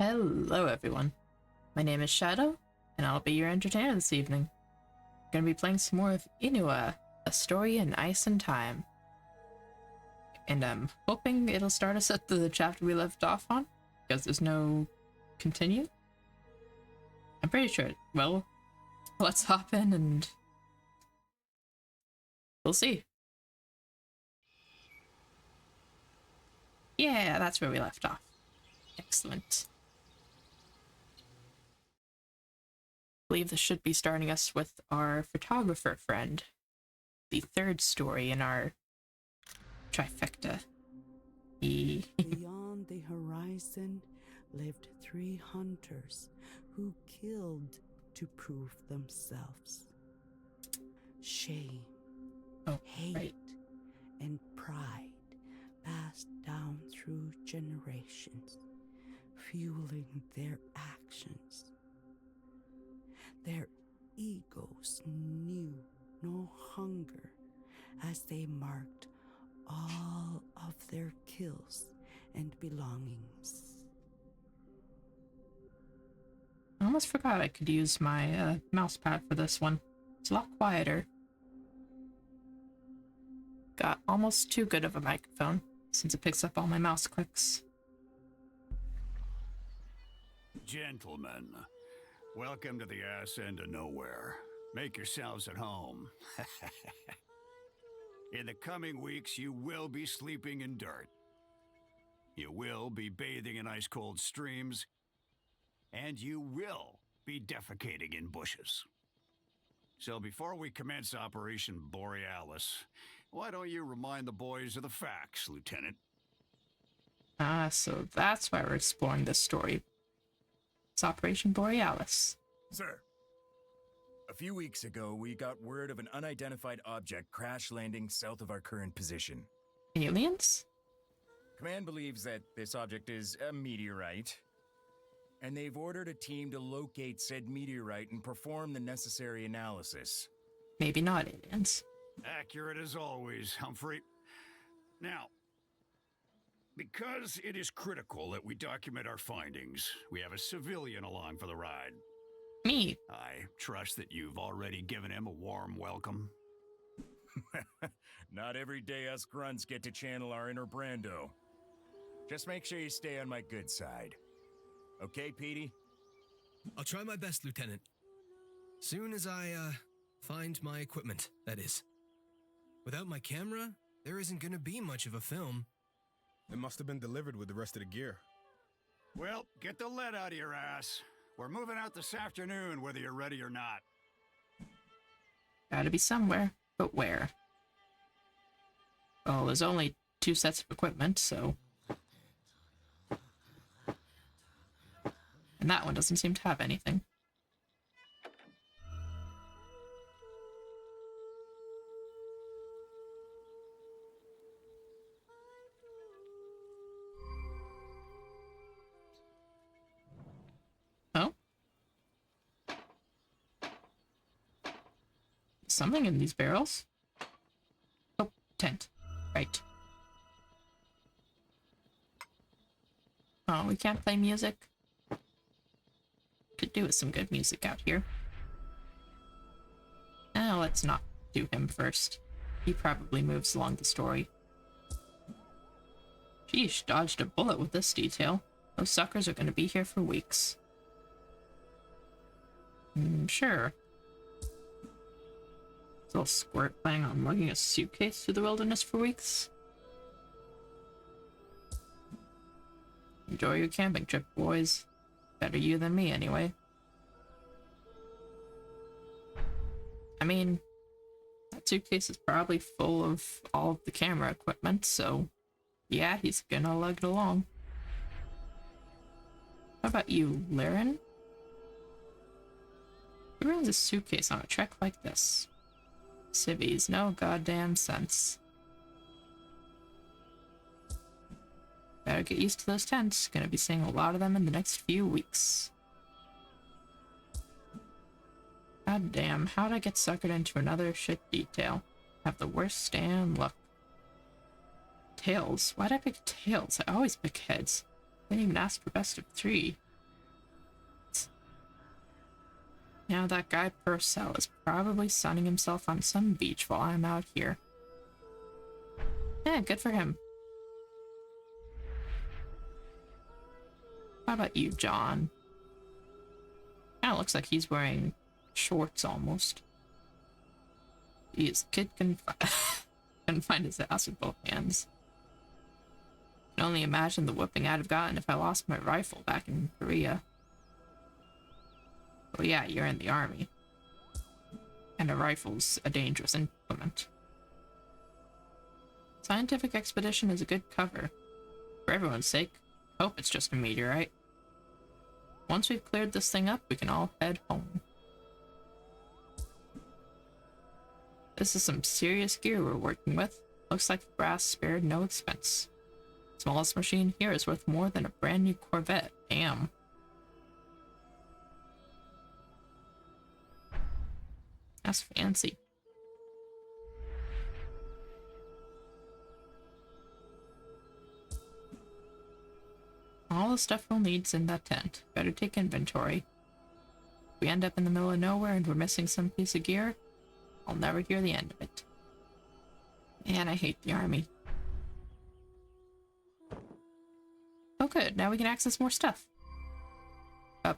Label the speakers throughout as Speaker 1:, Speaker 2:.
Speaker 1: Hello everyone, my name is Shadow, and I'll be your entertainer this evening. I'm gonna be playing some more of Inua, A Story in Ice and Time. And I'm hoping it'll start us at the chapter we left off on, because there's no continue. I'm pretty sure it will. Let's hop in and we'll see. Yeah, that's where we left off. Excellent. I believe this should be starting us with our photographer friend, the third story in our trifecta.
Speaker 2: Beyond the horizon lived 3 hunters who killed to prove themselves. Shame, hate, and pride passed down through generations, fueling their actions. Their egos knew no hunger as they marked all of their kills and belongings.
Speaker 1: I almost forgot I could use my mouse pad for this one. It's a lot quieter. Got almost too good of a microphone, since it picks up all my mouse clicks.
Speaker 3: Gentlemen, welcome to the ass end of nowhere. Make yourselves at home. In the coming weeks, you will be sleeping in dirt. You will be bathing in ice-cold streams. And you will be defecating in bushes. So before we commence Operation Borealis, why don't you remind the boys of the facts, Lieutenant?
Speaker 1: So that's why we're exploring this story. It's Operation Borealis.
Speaker 4: Sir, a few weeks ago, we got word of an unidentified object crash landing south of our current position.
Speaker 1: Aliens?
Speaker 4: Command believes that this object is a meteorite, and they've ordered a team to locate said meteorite and perform the necessary analysis.
Speaker 1: Maybe not aliens.
Speaker 3: Accurate as always, Humphrey. Now, because it is critical that we document our findings, we have a civilian along for the ride.
Speaker 1: Me.
Speaker 3: I trust that you've already given him a warm welcome.
Speaker 4: Not every day us grunts get to channel our inner Brando. Just make sure you stay on my good side. Okay, Petey?
Speaker 5: I'll try my best, Lieutenant. Soon as I, find my equipment, that is. Without my camera, there isn't gonna be much of a film.
Speaker 6: It must have been delivered with the rest of the gear.
Speaker 3: Well, get the lead out of your ass. We're moving out this afternoon, whether you're ready or not.
Speaker 1: Gotta be somewhere, but where? Well, there's only 2 sets of equipment, so... And that one doesn't seem to have anything. Oh? Something in these barrels? Oh, tent. Right. Oh, we can't play music? Could do with some good music out here. Now let's not do him first. He probably moves along the story. Sheesh, dodged a bullet with this detail. Those suckers are going to be here for weeks. Sure. This little squirt planning on lugging a suitcase through the wilderness for weeks. Enjoy your camping trip, boys. Better you than me, anyway. I mean, that suitcase is probably full of all of the camera equipment, so yeah, he's gonna lug it along. How about you, Laren? Who runs a suitcase on a trek like this? Civvies, no goddamn sense. Better get used to those tents. Gonna be seeing a lot of them in the next few weeks. God damn, how'd I get suckered into another shit detail? Have the worst stand luck. Tails? Why'd I pick tails? I always pick heads. Didn't even ask for best of 3. Now that guy Purcell is probably sunning himself on some beach while I'm out here. Yeah, good for him. How about you, John? Kinda looks like he's wearing shorts almost. His kid can find his ass with both hands. I can only imagine the whipping I'd have gotten if I lost my rifle back in Korea. Oh yeah, you're in the army. And a rifle's a dangerous implement. Scientific expedition is a good cover. For everyone's sake, hope it's just a meteorite. Once we've cleared this thing up, we can all head home. This is some serious gear we're working with. Looks like the brass spared no expense. Smallest machine here is worth more than a brand new Corvette. Damn. That's fancy. All the stuff we'll need's in that tent. Better take inventory. If we end up in the middle of nowhere and we're missing some piece of gear, I'll never hear the end of it. Man, I hate the army. Oh good, now we can access more stuff. Up.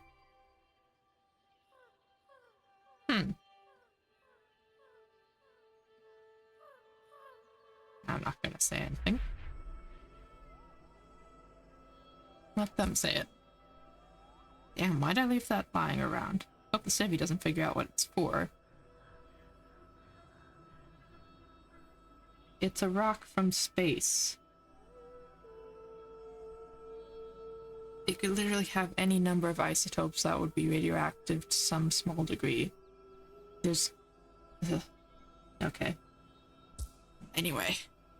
Speaker 1: I'm not gonna say anything. Let them say it. Damn, why'd I leave that lying around? Hope the civvy doesn't figure out what it's for. It's a rock from space. It could literally have any number of isotopes that would be radioactive to some small degree. There's... Okay. Anyway.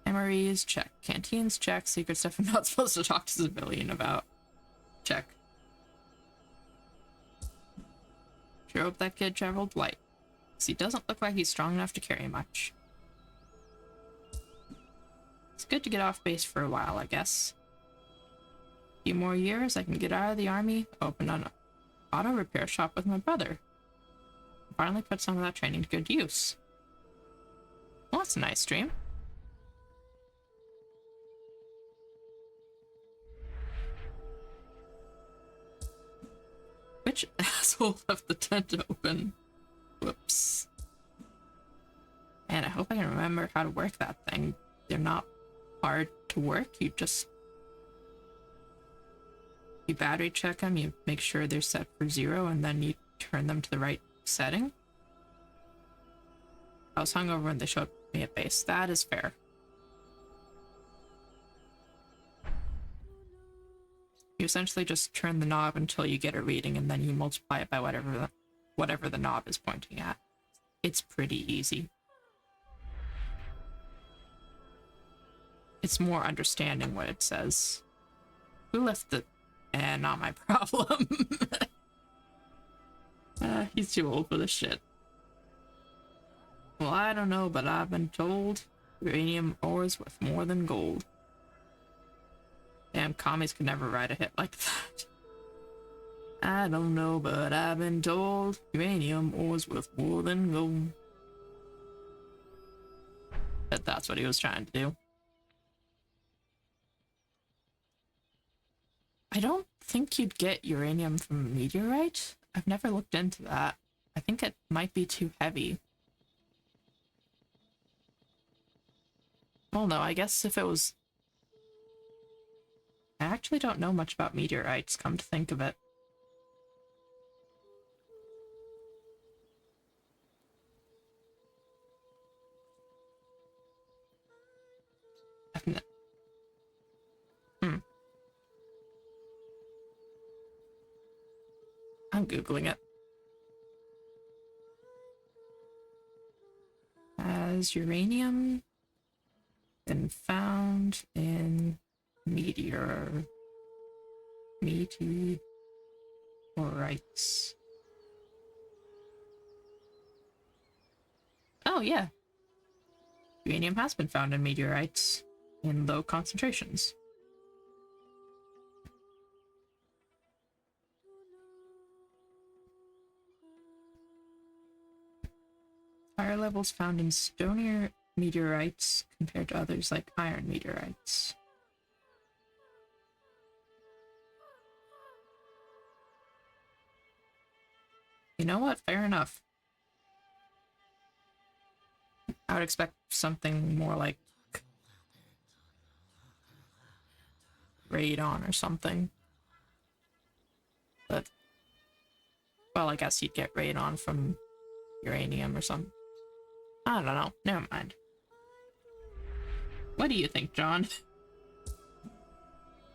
Speaker 1: MREs, check. Canteens, check. Secret stuff I'm not supposed to talk to civilian about. Check. Sure hope that kid traveled light. 'Cause he doesn't look like he's strong enough to carry much. It's good to get off base for a while, I guess. A few more years, I can get out of the army, open an auto repair shop with my brother. And finally put some of that training to good use. Well, that's a nice dream. Which asshole left the tent open? Whoops. Man, I hope I can remember how to work that thing. They're not hard to work. You battery check them, you make sure they're set for 0, and then you turn them to the right setting. I was hungover when they showed me at base. That is fair. You essentially just turn the knob until you get a reading, and then you multiply it by whatever the knob is pointing at. It's pretty easy. It's more understanding what it says. Who left the... not my problem. He's too old for this shit. Well, I don't know, but I've been told uranium ore is worth more than gold. Damn, commies could never write a hit like that. I don't know, but I've been told uranium ore is worth more than gold. But that's what he was trying to do. I don't think you'd get uranium from a meteorite. I've never looked into that. I think it might be too heavy. Well, no, I guess if it was... I actually don't know much about meteorites, come to think of it. I'm Googling it. Has uranium been found in meteorites? Oh, yeah. Uranium has been found in meteorites in low concentrations. Higher levels found in stonier meteorites compared to others like iron meteorites. You know what? Fair enough. I would expect something more like radon or something. But, well, I guess you'd get radon from uranium or something. I don't know. Never mind. What do you think, John?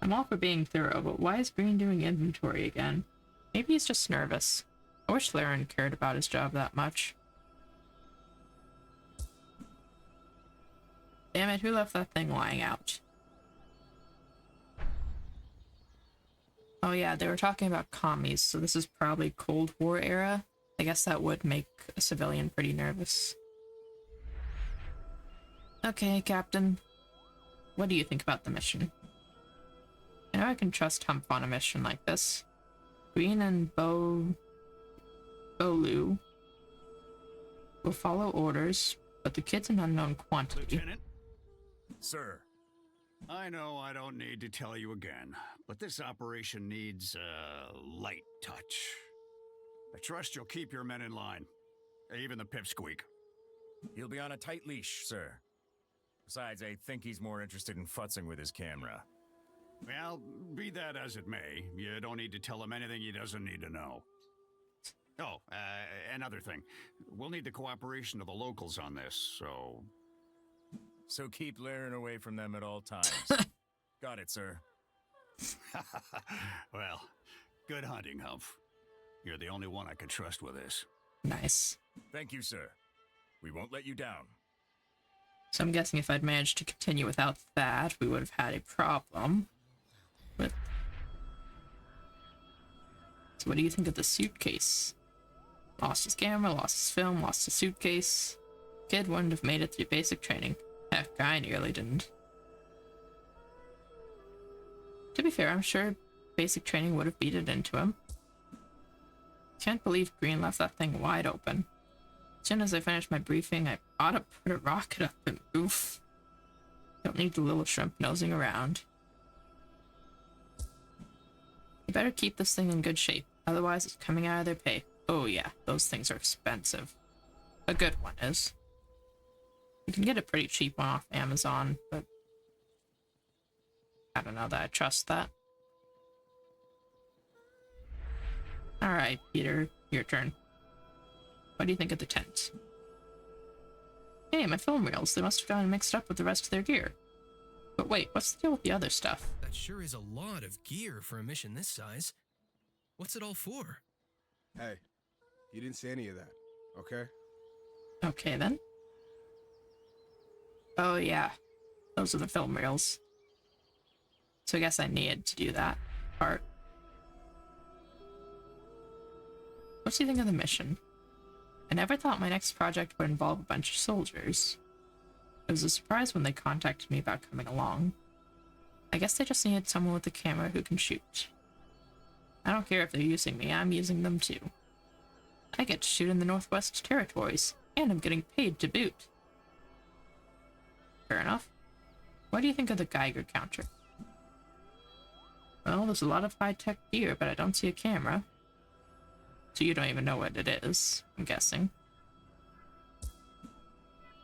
Speaker 1: I'm all for being thorough, but why is Green doing inventory again? Maybe he's just nervous. I wish Laren cared about his job that much. Damn it, who left that thing lying out? Oh yeah, they were talking about commies, so this is probably Cold War era. I guess that would make a civilian pretty nervous. Okay, Captain. What do you think about the mission? I know I can trust Hump on a mission like this. Green and Bolu will follow orders, but the kid's an unknown quantity.
Speaker 3: Lieutenant?
Speaker 4: Sir.
Speaker 3: I know I don't need to tell you again, but this operation needs a light touch. I trust you'll keep your men in line, even the pipsqueak.
Speaker 4: He'll be on a tight leash, sir. Besides, I think he's more interested in futzing with his camera.
Speaker 3: Well, be that as it may, you don't need to tell him anything he doesn't need to know. Oh, another thing. We'll need the cooperation of the locals on this, so...
Speaker 4: So keep Laren away from them at all times. Got it, sir.
Speaker 3: Well, good hunting, Humph. You're the only one I can trust with this.
Speaker 1: Nice.
Speaker 4: Thank you, sir. We won't let you down.
Speaker 1: So I'm guessing if I'd managed to continue without that, we would have had a problem. With... So what do you think of the suitcase? Lost his camera, lost his film, lost his suitcase. Kid wouldn't have made it through basic training. Heck, I nearly didn't. To be fair, I'm sure basic training would have beat it into him. Can't believe Green left that thing wide open. As soon as I finish my briefing, I ought to put a rocket up and oof. Don't need the little shrimp nosing around. You better keep this thing in good shape, otherwise it's coming out of their pay. Oh yeah, those things are expensive. A good one is. You can get a pretty cheap one off Amazon, but I don't know that I trust that. Alright, Peter, your turn. What do you think of the tent? Hey, my film reels. They must have gotten mixed up with the rest of their gear. But wait, what's the deal with the other stuff?
Speaker 5: That sure is a lot of gear for a mission this size. What's it all for?
Speaker 6: Hey, you didn't say any of that, okay?
Speaker 1: Okay, then. Oh, yeah. Those are the film reels. So I guess I needed to do that part. What do you think of the mission? I never thought my next project would involve a bunch of soldiers. It was a surprise when they contacted me about coming along. I guess they just needed someone with a camera who can shoot. I don't care if they're using me, I'm using them too. I get to shoot in the Northwest Territories, and I'm getting paid to boot. Fair enough. What do you think of the Geiger counter? Well, there's a lot of high-tech gear, but I don't see a camera. So you don't even know what it is, I'm guessing.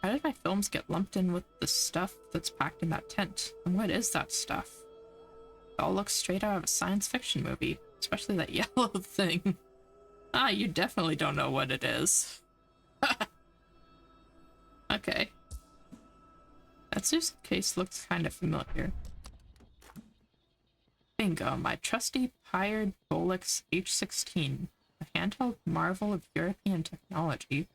Speaker 1: How did my films get lumped in with the stuff that's packed in that tent? And what is that stuff? It all looks straight out of a science fiction movie, especially that yellow thing. Ah, you definitely don't know what it is. Okay. That suitcase looks kind of familiar. Bingo, my trusty Pired Bolex H-16. A handheld marvel of European technology.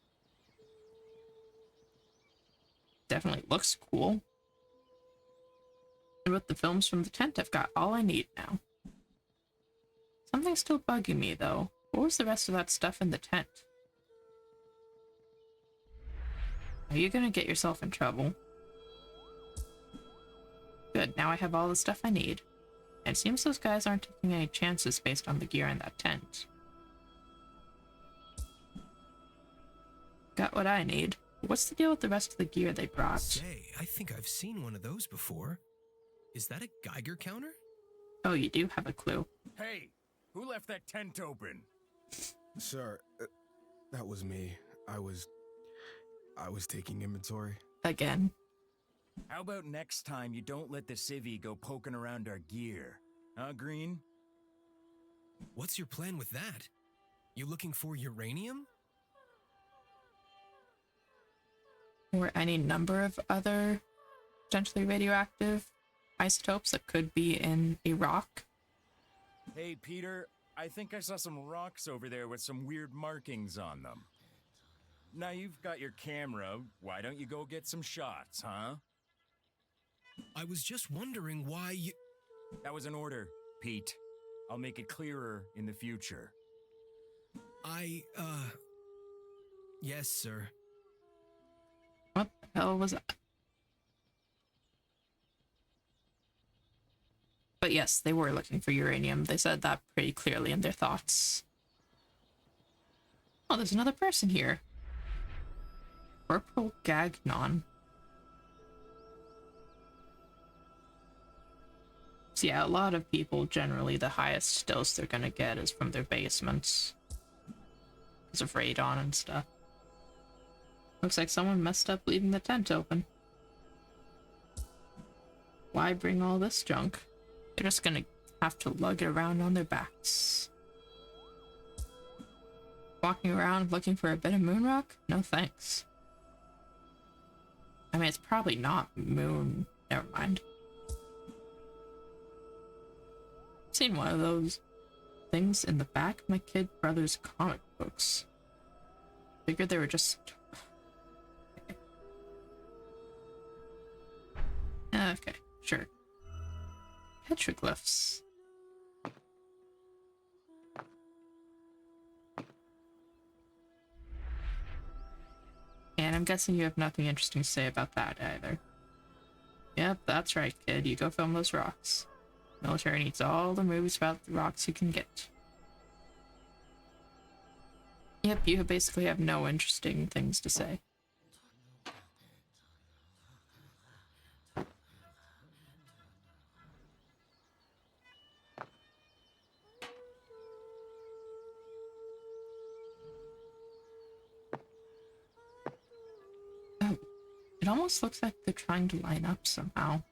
Speaker 1: Definitely looks cool. And with the films from the tent, I've got all I need now. Something's still bugging me, though. What was the rest of that stuff in the tent? Are you gonna get yourself in trouble? Good, now I have all the stuff I need. And it seems those guys aren't taking any chances based on the gear in that tent. Got what I need. What's the deal with the rest of the gear they brought?
Speaker 5: Say, I think I've seen one of those before. Is that a Geiger counter?
Speaker 1: Oh, you do have a clue.
Speaker 4: Hey, who left that tent open?
Speaker 6: Sir, that was me. I was taking inventory.
Speaker 1: Again.
Speaker 4: How about next time you don't let the civvy go poking around our gear? Huh, Green?
Speaker 5: What's your plan with that? You looking for uranium?
Speaker 1: Or any number of other potentially radioactive isotopes that could be in a rock.
Speaker 4: Hey, Peter, I think I saw some rocks over there with some weird markings on them. Now you've got your camera, why don't you go get some shots, huh?
Speaker 5: I was just wondering why you...
Speaker 4: That was an order, Pete. I'll make it clearer in the future.
Speaker 5: Yes, sir.
Speaker 1: What the hell was that? But yes, they were looking for uranium. They said that pretty clearly in their thoughts. Oh, there's another person here. Corporal Gagnon. So yeah, a lot of people, generally, the highest dose they're gonna get is from their basements. Because of radon and stuff. Looks like someone messed up leaving the tent open. Why bring all this junk? They're just gonna have to lug it around on their backs. Walking around looking for a bit of moon rock? No thanks. I mean, it's probably not moon. Never mind. I've seen one of those things in the back of my kid brother's comic books. Figured they were just... Okay, sure. Petroglyphs. And I'm guessing you have nothing interesting to say about that either. Yep, that's right, kid. You go film those rocks. Military needs all the movies about the rocks you can get. Yep, you basically have no interesting things to say. Oh, it almost looks like they're trying to line up somehow.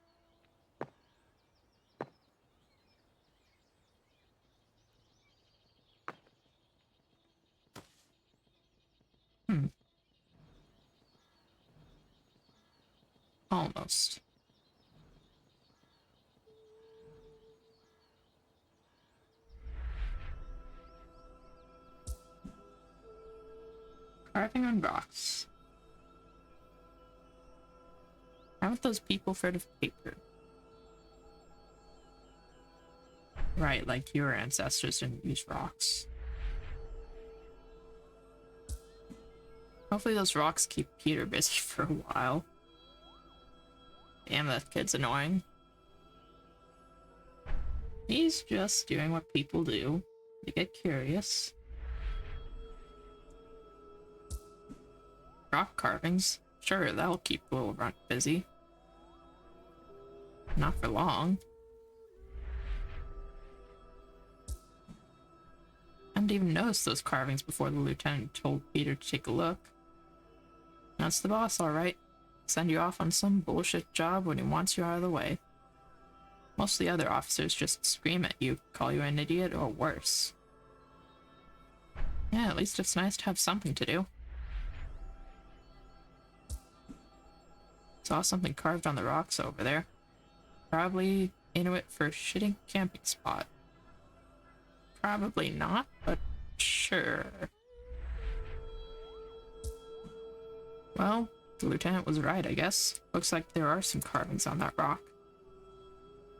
Speaker 1: Almost. Carving on rocks. Haven't those people heard of paper? Right, like your ancestors didn't use rocks. Hopefully those rocks keep Peter busy for a while. Damn, that kid's annoying. He's just doing what people do. They get curious. Rock carvings. Sure, that'll keep Will Runt busy. Not for long. I didn't even notice those carvings before the lieutenant told Peter to take a look. That's the boss, alright. Send you off on some bullshit job when he wants you out of the way. Most of the other officers just scream at you, call you an idiot, or worse. Yeah, at least it's nice to have something to do. Saw something carved on the rocks over there. Probably Inuit for shitting camping spot. Probably not, but sure. Well, the lieutenant was right, I guess. Looks like there are some carvings on that rock.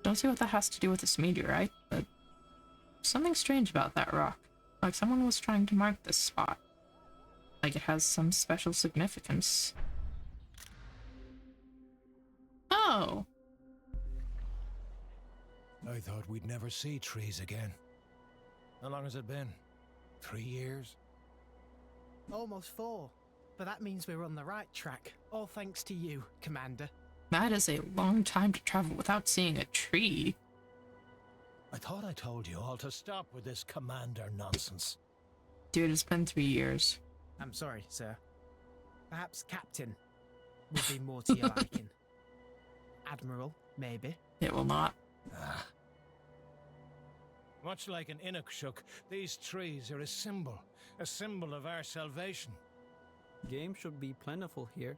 Speaker 1: Don't see what that has to do with this meteorite, but something strange about that rock. Like someone was trying to mark this spot. Like it has some special significance. Oh!
Speaker 7: I thought we'd never see trees again. How long has it been? 3 years?
Speaker 8: Almost 4. but that means we're on the right track. All thanks to you, Commander.
Speaker 1: That is a long time to travel without seeing a tree.
Speaker 7: I thought I told you all to stop with this commander nonsense.
Speaker 1: Dude, it's been 3 years.
Speaker 8: I'm sorry, sir. Perhaps Captain would be more to your liking. Admiral, maybe.
Speaker 1: It will not.
Speaker 7: Much like an Inukshuk, these trees are a symbol of our salvation.
Speaker 9: Game should be plentiful here.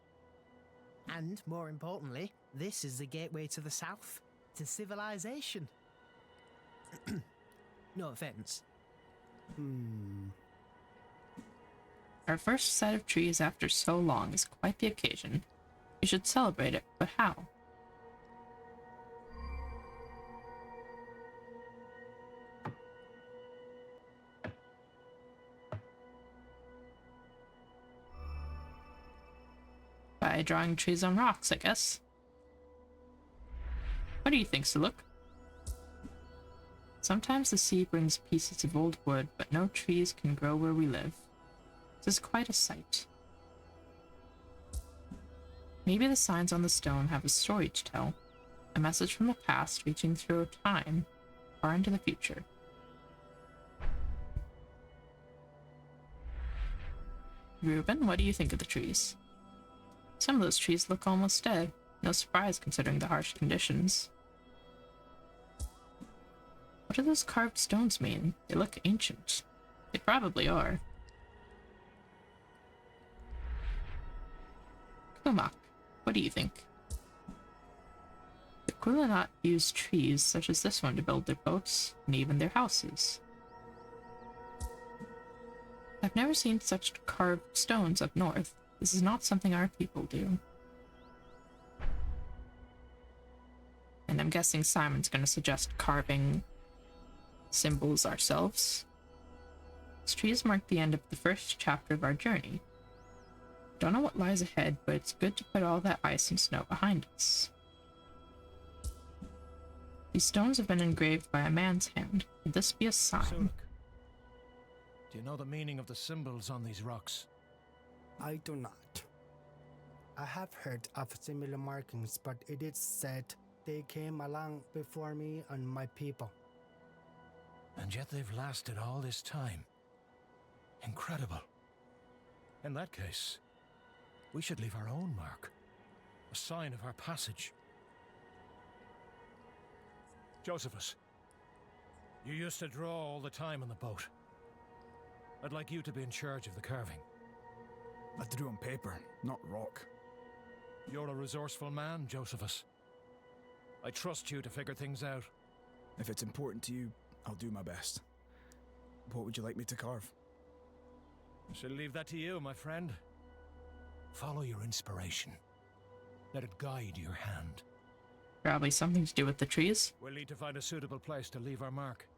Speaker 8: And, more importantly, this is the gateway to the south, to civilization. No offense.
Speaker 1: Our first set of trees after so long is quite the occasion. We should celebrate it, but how? By drawing trees on rocks, I guess. What do you think, Suluk? Sometimes the sea brings pieces of old wood, but no trees can grow where we live. This is quite a sight. Maybe the signs on the stone have a story to tell, a message from the past reaching through time, far into the future. Reuben, what do you think of the trees? Some of those trees look almost dead. No surprise considering the harsh conditions. What do those carved stones mean? They look ancient. They probably are. Kumak, what do you think? The Quilinot used trees such as this one to build their boats and even their houses. I've never seen such carved stones up north. This is not something our people do. And I'm guessing Simon's going to suggest carving symbols ourselves. These trees mark the end of the first chapter of our journey. Don't know what lies ahead, but it's good to put all that ice and snow behind us. These stones have been engraved by a man's hand. Could this be a sign?
Speaker 7: Suluk, do you know the meaning of the symbols on these rocks?
Speaker 10: I do not. I have heard of similar markings, but it is said they came along before me and my people.
Speaker 7: And yet they've lasted all this time. Incredible. In that case, we should leave our own mark, a sign of our passage. Josephus, you used to draw all the time on the boat. I'd like you to be in charge of the carving.
Speaker 11: I drew on paper, not rock.
Speaker 7: You're a resourceful man, Josephus. I trust you to figure things out.
Speaker 11: If it's important to you, I'll do my best. What would you like me to carve?
Speaker 7: I shall leave that to you, my friend. Follow your inspiration. Let it guide your hand.
Speaker 1: Probably something to do with the trees.
Speaker 7: We'll need to find a suitable place to leave our mark.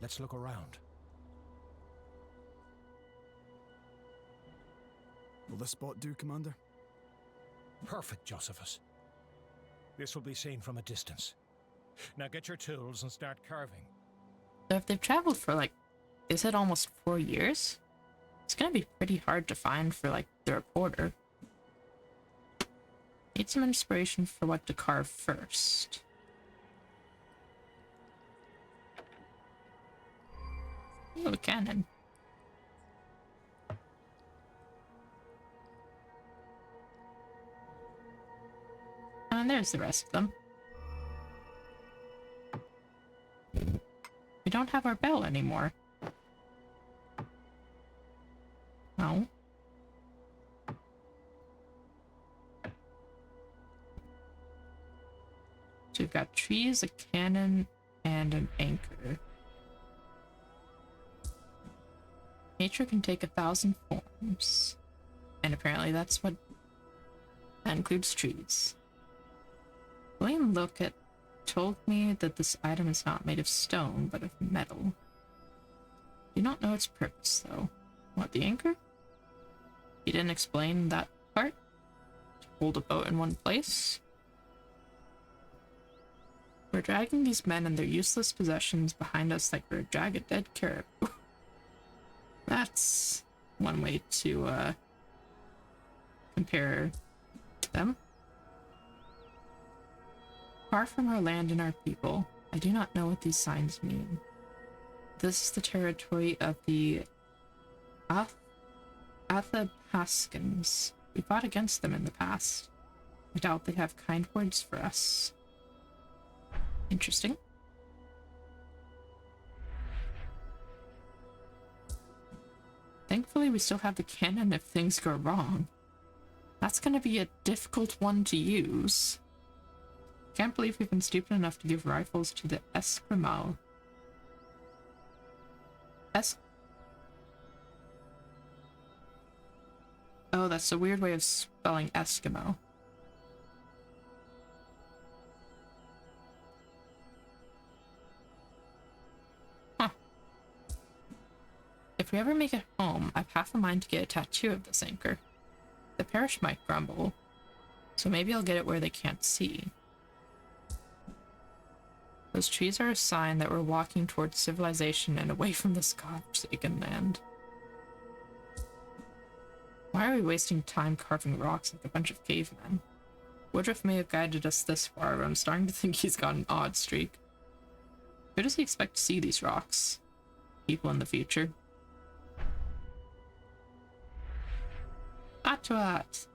Speaker 7: Let's look around.
Speaker 11: Will this spot do, Commander?
Speaker 7: Perfect, Josephus. This will be seen from a distance. Now get your tools and start carving.
Speaker 1: So if they've traveled for they said almost 4 years, it's gonna be pretty hard to find for the reporter. Need some inspiration for what to carve first. Oh, a cannon. And there's the rest of them. We don't have our bell anymore. No. So we've got trees, a cannon, and an anchor. Nature can take 1,000 forms. And apparently that includes trees. William Lockett told me that this item is not made of stone, but of metal. Do not know its purpose, though. What, the anchor? He didn't explain that part? To hold a boat in one place? We're dragging these men and their useless possessions behind us like we're a drag a dead caribou. That's one way to compare them. Far from our land and our people, I do not know what these signs mean. This is the territory of the Athapaskans. We fought against them in the past. I doubt they have kind words for us. Interesting. Thankfully, we still have the cannon if things go wrong. That's gonna be a difficult one to use. Can't believe we've been stupid enough to give rifles to the Eskimo. Oh, that's a weird way of spelling Eskimo. Huh. If we ever make it home, I've half a mind to get a tattoo of this anchor. The parish might grumble, so maybe I'll get it where they can't see. Those trees are a sign that we're walking towards civilization and away from this godforsaken land. Why are we wasting time carving rocks like a bunch of cavemen? Woodruff may have guided us this far, but I'm starting to think he's got an odd streak. Who does he expect to see these rocks? People in the future? Atuat!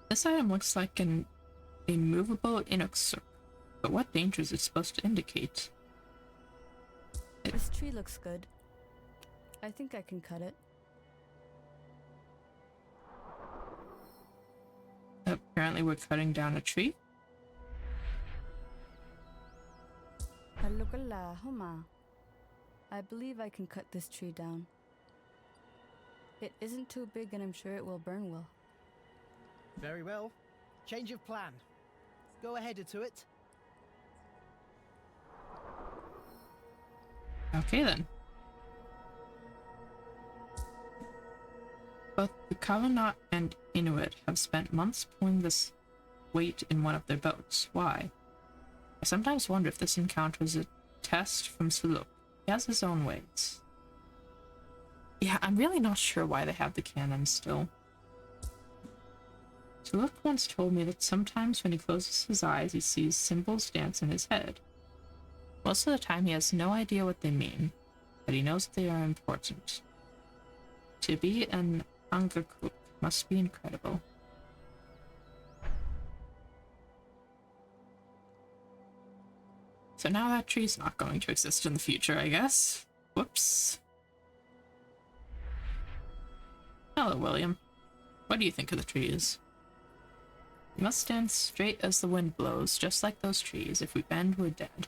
Speaker 1: This item looks like a movable Inuk, but what danger is it supposed to indicate?
Speaker 12: This tree looks good. I think I can cut it.
Speaker 1: Apparently we're cutting down a tree.
Speaker 12: I believe I can cut this tree down. It isn't too big and I'm sure it will burn well.
Speaker 8: Very well. Change of plan. Go ahead to it.
Speaker 1: Okay then. Both the Kavanagh and Inuit have spent months pulling this weight in one of their boats. Why? I sometimes wonder if this encounter is a test from Suluk. He has his own ways. Yeah, I'm really not sure why they have the cannon still. Suluk once told me that sometimes when he closes his eyes, he sees symbols dance in his head. Most of the time, he has no idea what they mean, but he knows they are important. To be an Angakuk must be incredible. So now that tree's not going to exist in the future, I guess. Whoops. Hello, William. What do you think of the trees? We must stand straight as the wind blows, just like those trees. If we bend, we're dead.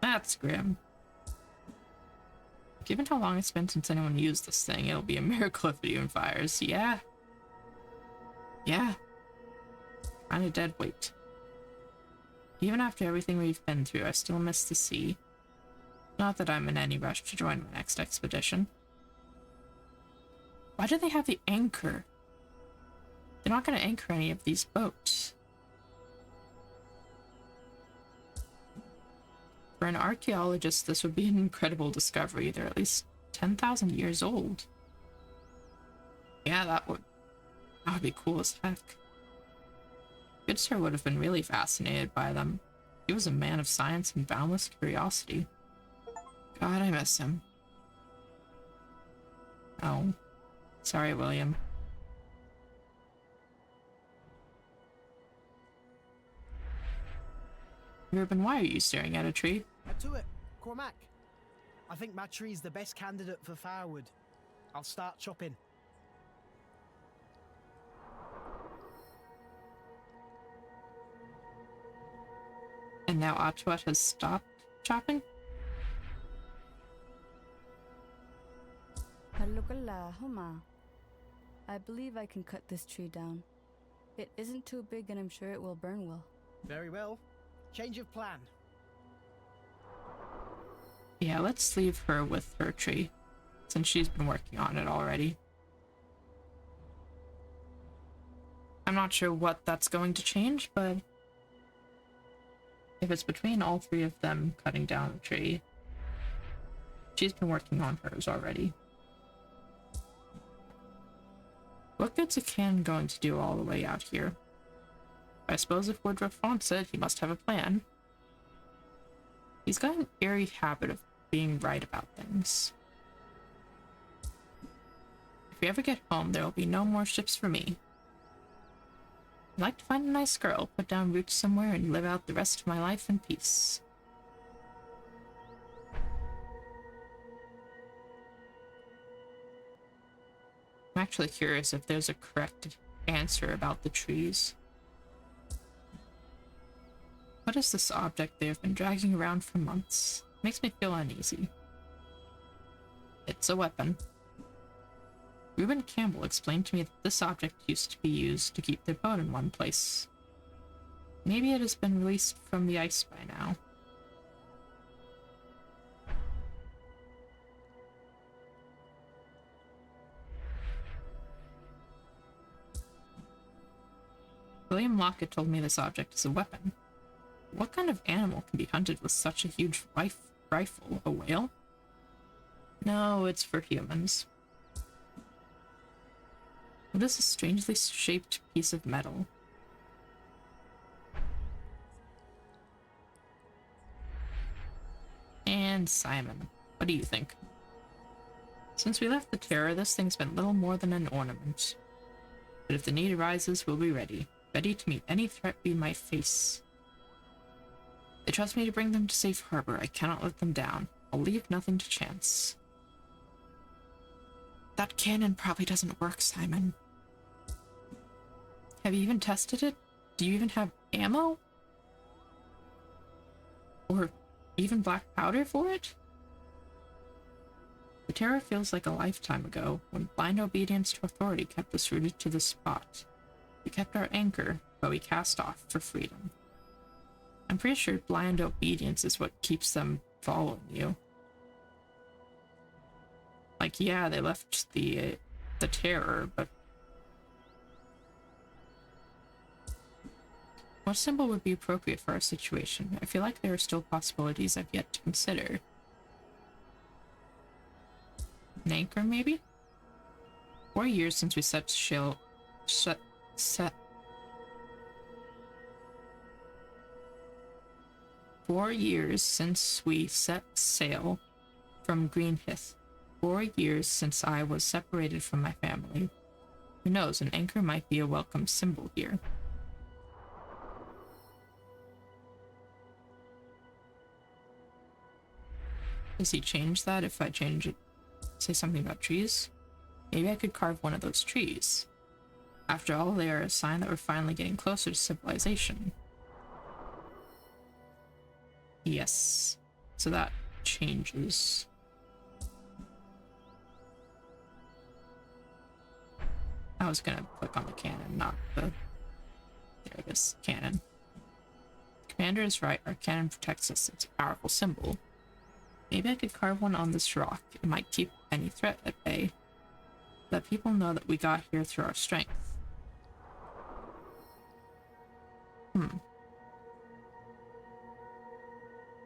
Speaker 1: That's grim. Given how long it's been since anyone used this thing, it'll be a miracle if it even fires. Yeah. Yeah. Kinda dead weight. Even after everything we've been through, I still miss the sea. Not that I'm in any rush to join my next expedition. Why do they have the anchor? They're not going to anchor any of these boats. For an archaeologist, this would be an incredible discovery. They're at least 10,000 years old. Yeah, that would be cool as heck. Good Sir would have been really fascinated by them. He was a man of science and boundless curiosity. God, I miss him. Oh. Sorry, William. Ruben, why are you staring at a tree?
Speaker 8: To it, Cormac. I think my tree's the best candidate for firewood. I'll start chopping.
Speaker 1: And now Atuat has stopped chopping?
Speaker 12: I believe I can cut this tree down. It isn't too big and I'm sure it will burn well.
Speaker 8: Very well. Change of plan.
Speaker 1: Yeah, let's leave her with her tree, since she's been working on it already. I'm not sure what that's going to change, but if it's between all three of them cutting down a tree, she's been working on hers already. What good's a cannon going to do all the way out here? I suppose if Woodruff wants it, he must have a plan. He's got an eerie habit of being right about things. If we ever get home, there will be no more ships for me. I'd like to find a nice girl, put down roots somewhere, and live out the rest of my life in peace. I'm actually curious if there's a correct answer about the trees. What is this object they have been dragging around for months? Makes me feel uneasy. It's a weapon. Reuben Campbell explained to me that this object used to be used to keep their boat in one place. Maybe it has been released from the ice by now. William Lockett told me this object is a weapon. What kind of animal can be hunted with such a huge rifle? A whale? No, it's for humans. What is a strangely shaped piece of metal? And Simon, what do you think? Since we left the Terror, this thing's been little more than an ornament. But if the need arises, we'll be ready. Ready to meet any threat we might face. They trust me to bring them to safe harbor. I cannot let them down. I'll leave nothing to chance. That cannon probably doesn't work, Simon. Have you even tested it? Do you even have ammo? Or even black powder for it? The Terror feels like a lifetime ago, when blind obedience to authority kept us rooted to the spot. We kept our anchor, but we cast off for freedom. I'm pretty sure blind obedience is what keeps them following you. Like, yeah, they left the Terror, but what symbol would be appropriate for our situation? I feel like there are still possibilities I've yet to consider. An anchor, maybe? 4 years since we set 4 years since we set sail from Greenhithe. 4 years since I was separated from my family. Who knows, an anchor might be a welcome symbol here. Does he change that if I change it? Say something about trees? Maybe I could carve one of those trees. After all, they are a sign that we're finally getting closer to civilization. Yes. So that changes. I was gonna click on the cannon, not the... There it is, cannon. The commander is right, our cannon protects us. It's a powerful symbol. Maybe I could carve one on this rock. It might keep any threat at bay. Let people know that we got here through our strength.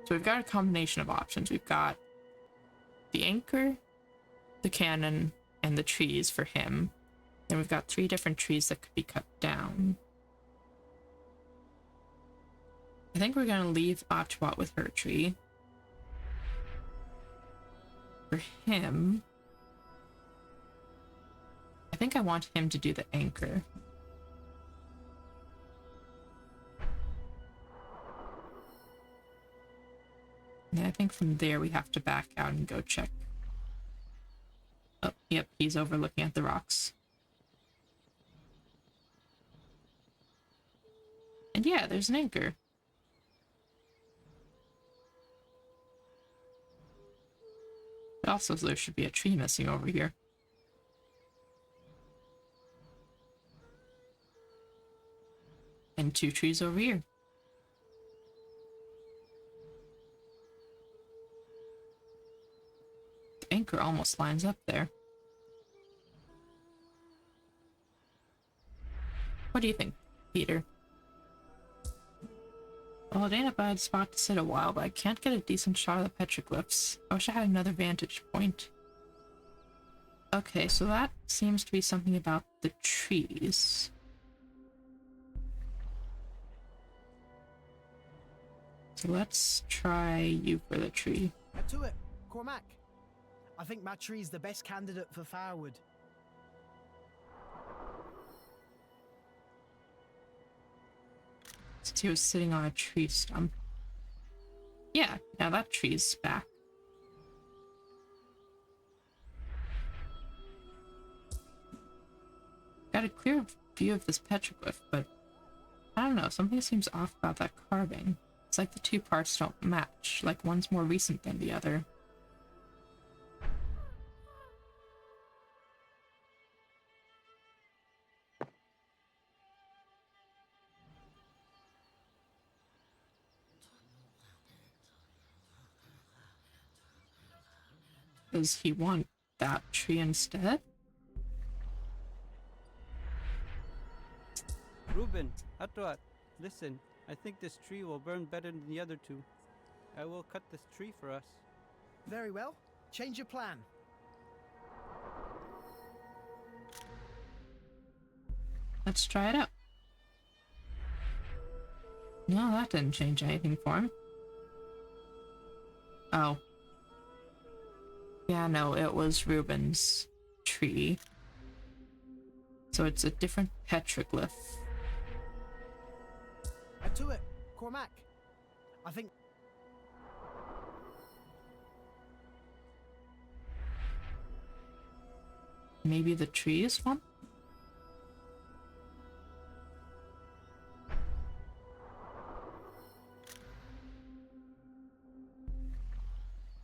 Speaker 1: So we've got a combination of options. We've got the anchor, the cannon, and the trees for him. Then we've got 3 different trees that could be cut down. I think we're going to leave Otwat with her tree. For him, I think I want him to do the anchor. And I think from there we have to back out and go check. Oh, yep, he's over looking at the rocks. And yeah, there's an anchor. Also, there should be a tree missing over here. And 2 trees over here. The anchor almost lines up there. What do you think, Peter? Well, it ain't a bad spot to sit a while, but I can't get a decent shot of the petroglyphs. I wish I had another vantage point. Okay, so that seems to be something about the trees. So let's try you for the tree.
Speaker 8: Get to it, Cormac. I think my tree's the best candidate for firewood.
Speaker 1: Since he was sitting on a tree stump. Yeah, now that tree's back. Got a clear view of this petroglyph, but I don't know, something seems off about that carving. It's like the two parts don't match, like one's more recent than the other. Does he want that tree instead?
Speaker 9: Reuben, Atwat, listen. I think this tree will burn better than the other two. I will cut this tree for us.
Speaker 8: Very well. Change your plan.
Speaker 1: Let's try it out. No, that didn't change anything for him. Oh. Yeah, no, it was Reuben's tree. So it's a different petroglyph.
Speaker 8: Get to it, Cormac. I think...
Speaker 1: Maybe the tree is one?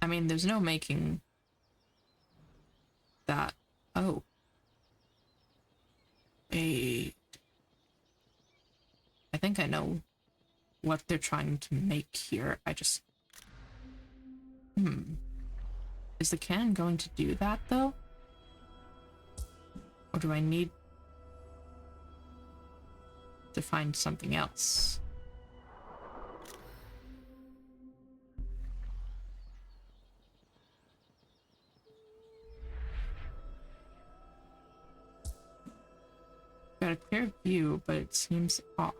Speaker 1: I mean, there's no making that. Oh. I think I know what they're trying to make here. I just... Is the cannon going to do that, though? Or do I need to find something else? Got a clear view, but it seems off.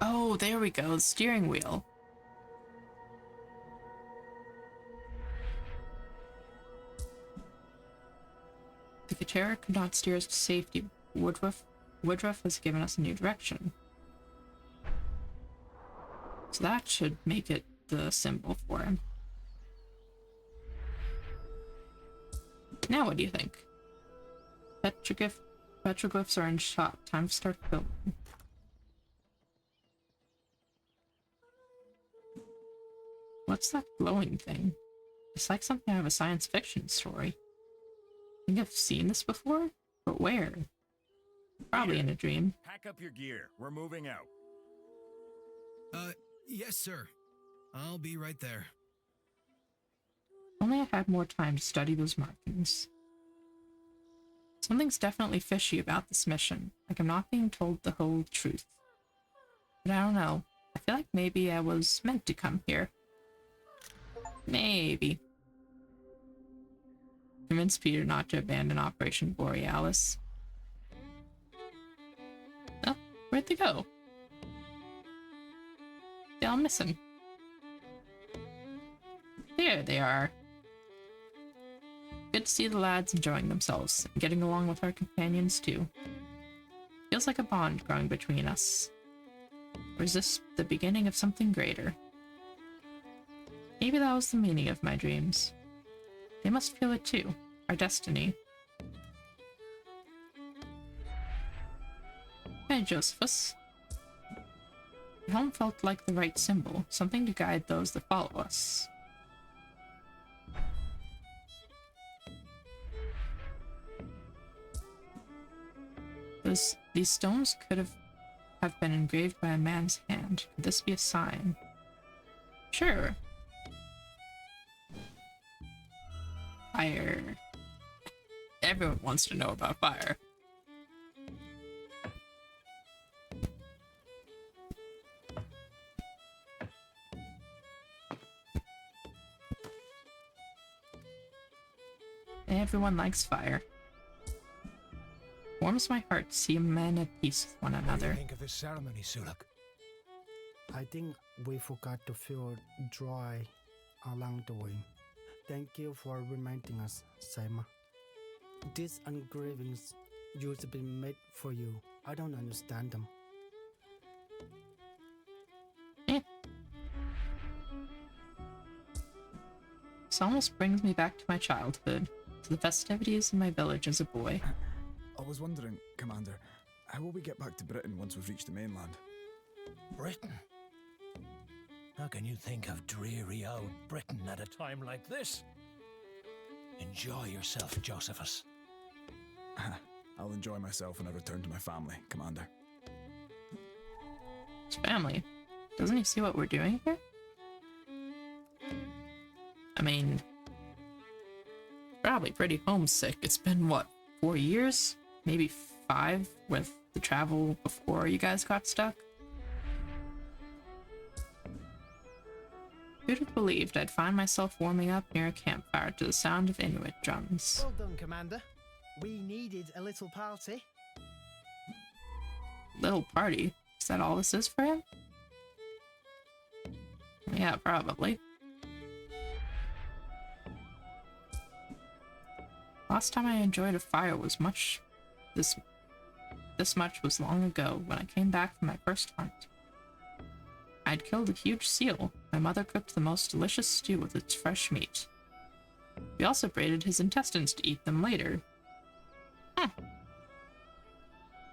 Speaker 1: Oh, there we go, the steering wheel. The Katera could not steer us to safety. Woodruff has given us a new direction. So that should make it the symbol for him. Now what do you think? Petroglyphs are in shot. Time to start filming. What's that glowing thing? It's like something out of a science fiction story. I think I've seen this before, but where? Probably in a dream.
Speaker 4: Pack up your gear. We're moving out.
Speaker 5: Yes, sir. I'll be right there.
Speaker 1: Only I had more time to study those markings. Something's definitely fishy about this mission. Like I'm not being told the whole truth. But I don't know. I feel like maybe I was meant to come here. Maybe. Convince Peter not to abandon Operation Borealis. Oh, where'd they go? They're all missing. There they are. Good to see the lads enjoying themselves, and getting along with our companions too. Feels like a bond growing between us. Or is this the beginning of something greater? Maybe that was the meaning of my dreams. They must feel it too, our destiny. Hey, Josephus. The helm felt like the right symbol, something to guide those that follow us. These stones could have been engraved by a man's hand. Could this be a sign? Sure. Fire. Everyone wants to know about fire. Everyone likes fire. Warms my heart to see men at peace with one another.
Speaker 7: What do you think of this ceremony, Sulak?
Speaker 10: I think we forgot to feel joy along the way. Thank you for reminding us, Saima. These engravings used to be made for you. I don't understand them.
Speaker 1: This almost brings me back to my childhood, to the festivities in my village as a boy.
Speaker 11: I was wondering, Commander, how will we get back to Britain once we've reached the mainland?
Speaker 7: Britain? How can you think of dreary old Britain at a time like this? Enjoy yourself, Josephus.
Speaker 11: I'll enjoy myself when I return to my family, Commander.
Speaker 1: His family? Doesn't he see what we're doing here? I mean, probably pretty homesick. It's been, what, 4 years? Maybe 5 with the travel before you guys got stuck? Who'd have believed I'd find myself warming up near a campfire to the sound of Inuit drums?
Speaker 8: Well done, Commander. We needed a little party.
Speaker 1: Little party? Is that all this is for him? Yeah, probably. Last time I enjoyed a fire was this much was long ago when I came back from my first hunt. I'd killed a huge seal. My mother cooked the most delicious stew with its fresh meat. We also braided his intestines to eat them later.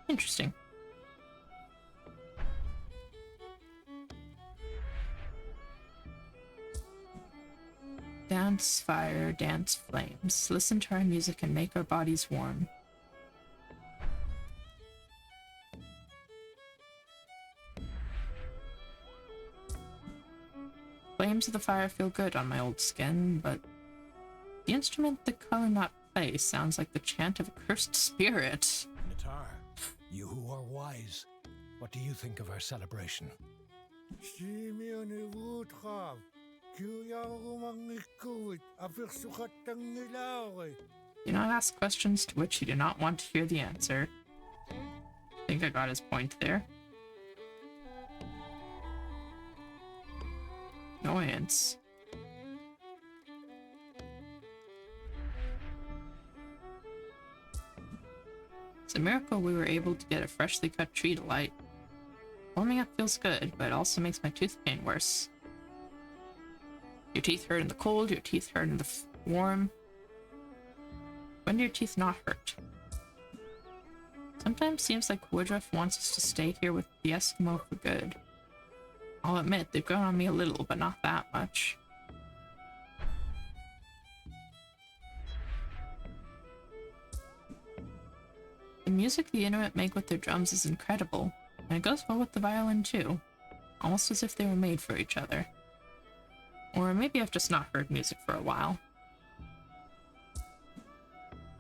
Speaker 1: Interesting. Dance fire, dance flames. Listen to our music and make our bodies warm. Flames of the fire feel good on my old skin, but the instrument the Kalinat play sounds like the chant of a cursed spirit.
Speaker 7: Natar, you who are wise, what do you think of our celebration?
Speaker 1: Do not ask questions to which you do not want to hear the answer. I think I got his point there. Annoyance. It's a miracle we were able to get a freshly cut tree to light. Warming up feels good, but it also makes my tooth pain worse. Your teeth hurt in the cold, your teeth hurt in the warm. When do your teeth not hurt? Sometimes seems like Woodruff wants us to stay here with the Eskimo for good. I'll admit, they've grown on me a little, but not that much. The music the Inuit make with their drums is incredible, and it goes well with the violin too. Almost as if they were made for each other. Or maybe I've just not heard music for a while.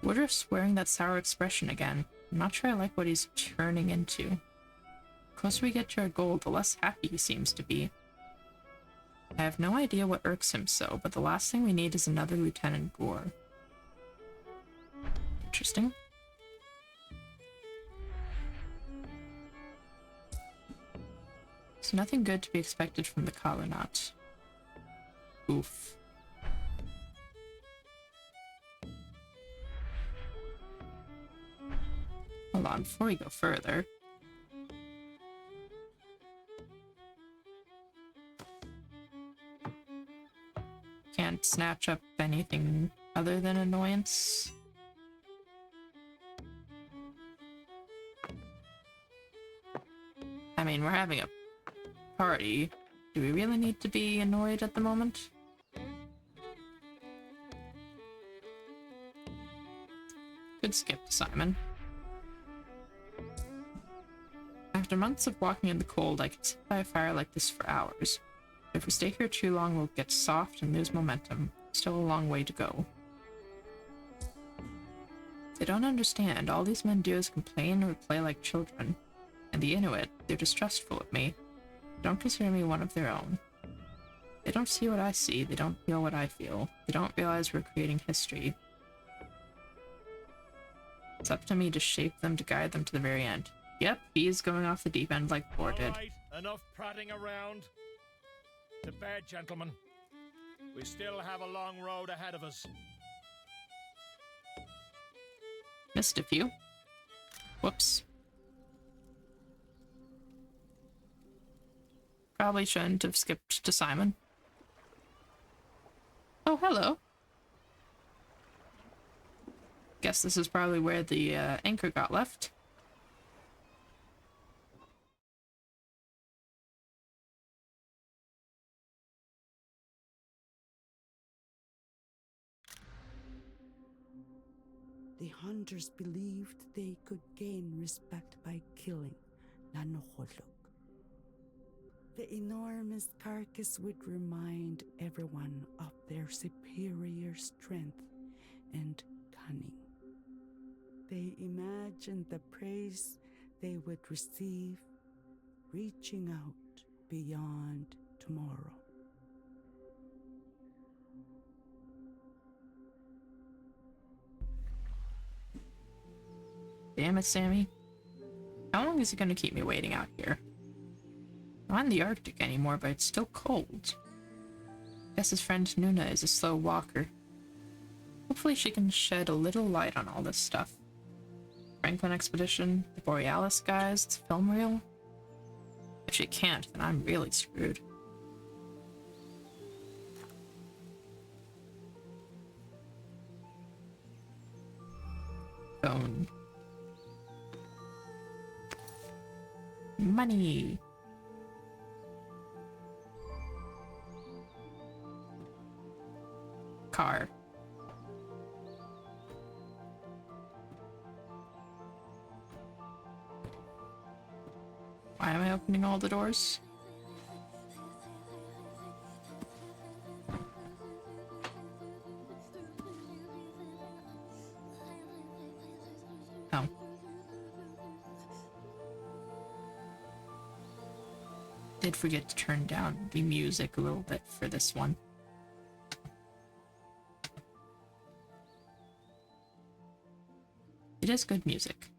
Speaker 1: Woodruff's wearing that sour expression again. I'm not sure I like what he's turning into. The closer we get to our goal, the less happy he seems to be. I have no idea what irks him so, but the last thing we need is another Lieutenant Gore. Interesting. So nothing good to be expected from the Kalinat. Oof. Hold on, before we go further. Can't snatch up anything other than annoyance. mean, we're having a party. Do we really need to be annoyed at the moment? Could skip to Simon. After months of walking in the cold, I could sit by a fire like this for hours. If we stay here too long, we'll get soft and lose momentum. Still a long way to go. They don't understand. All these men do is complain or play like children. And the Inuit, they're distrustful of me. They don't consider me one of their own. They don't see what I see. They don't feel what I feel. They don't realize we're creating history. It's up to me to shape them, to guide them to the very end. Yep, he's going off the deep end like Boar did.
Speaker 7: Alright, enough prating around. To bed, gentlemen. We still have a long road ahead of us.
Speaker 1: Missed a few. Whoops. Probably shouldn't have skipped to Simon. Oh, hello. Guess this is probably where the anchor got left.
Speaker 2: The hunters believed they could gain respect by killing Roanoke. The enormous carcass would remind everyone of their superior strength and cunning. They imagined the praise they would receive, reaching out beyond tomorrow.
Speaker 1: Damn it, Sammy. How long is he gonna keep me waiting out here? I'm not in the Arctic anymore, but it's still cold. Guess his friend Inua is a slow walker. Hopefully she can shed a little light on all this stuff. Franklin Expedition, the Borealis guys, the film reel. If she can't, then I'm really screwed. Phone. Money. Car. Why am I opening all the doors? Oh. Did forget to turn down the music a little bit for this one. It is good music.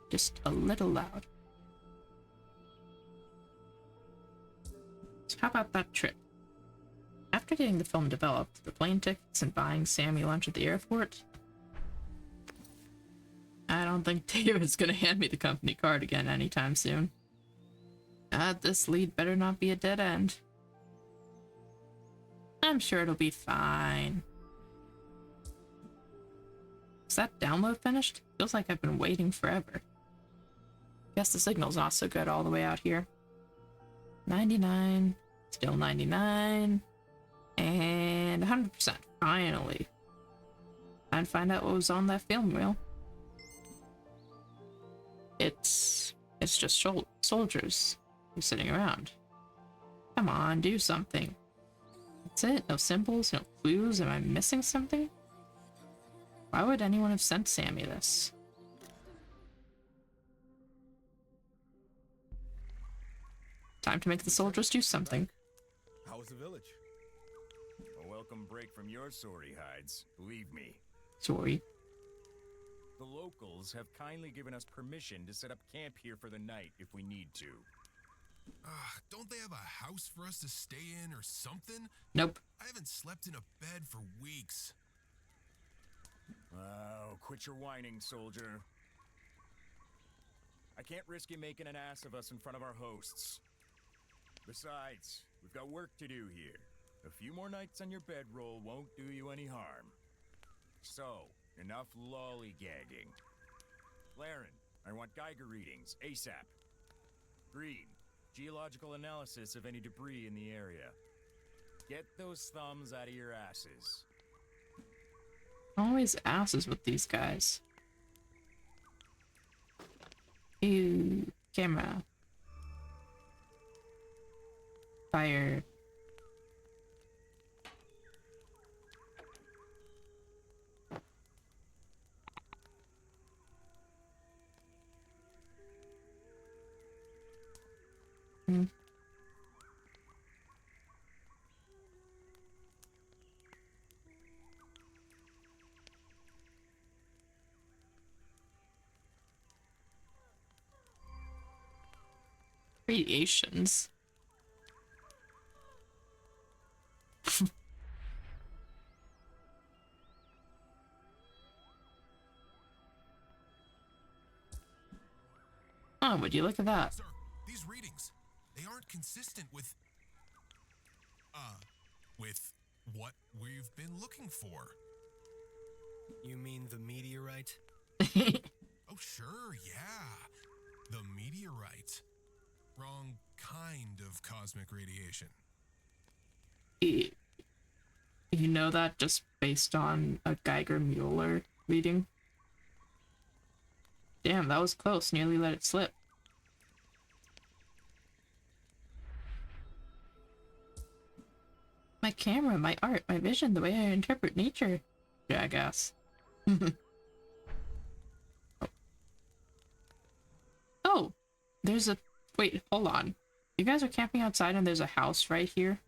Speaker 1: Just a little loud. So how about that trip? After getting the film developed, the plane tickets and buying Sammy lunch at the airport, I don't think David's gonna hand me the company card again anytime soon. This lead better not be a dead end. I'm sure it'll be fine. Is that download finished? Feels like I've been waiting forever. Guess the signal's not so good all the way out here. 99, still 99, and 100%, finally. Time to find out what was on that film reel. It's just soldiers who's sitting around. Come on, do something. That's it? No symbols, no clues? Am I missing something? Why would anyone have sent Sammy this? Time to make the soldiers do something.
Speaker 6: How was the village?
Speaker 4: A welcome break from your sorry hides, believe me.
Speaker 1: Sorry.
Speaker 4: The locals have kindly given us permission to set up camp here for the night if we need to.
Speaker 13: Don't they have a house for us to stay in or something?
Speaker 1: Nope.
Speaker 13: I haven't slept in a bed for weeks.
Speaker 4: Oh, quit your whining, soldier. I can't risk you making an ass of us in front of our hosts. Besides, we've got work to do here. A few more nights on your bedroll won't do you any harm. So, enough lollygagging. Laren, I want Geiger readings, ASAP. Green, geological analysis of any debris in the area. Get those thumbs out of your asses.
Speaker 1: Always asses with these guys. Ew. Camera. Fire. Hmm. Radiations. Oh, would you look at that?
Speaker 13: Sir, these readings, they aren't consistent with what we've been looking for.
Speaker 5: You mean the meteorite?
Speaker 13: Oh, sure, yeah. The meteorite. Wrong kind of cosmic radiation.
Speaker 1: You know that just based on a Geiger-Mueller reading? Damn, that was close. Nearly let it slip. My camera, my art, my vision, the way I interpret nature. Jackass. Oh, there's a... Wait, hold on. You guys are camping outside and there's a house right here?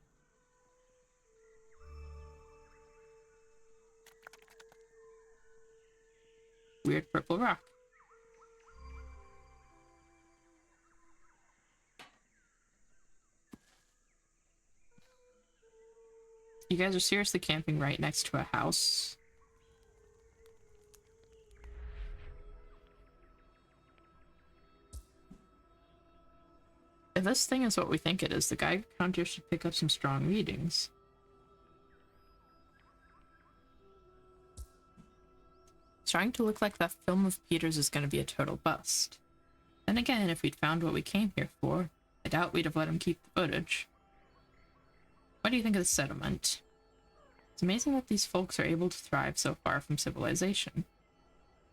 Speaker 1: Weird purple rock. You guys are seriously camping right next to a house? If this thing is what we think it is, the Geiger counter should pick up some strong readings. It's trying to look like that film of Peter's is going to be a total bust. Then again, if we'd found what we came here for, I doubt we'd have let him keep the footage. What do you think of the settlement? It's amazing that these folks are able to thrive so far from civilization.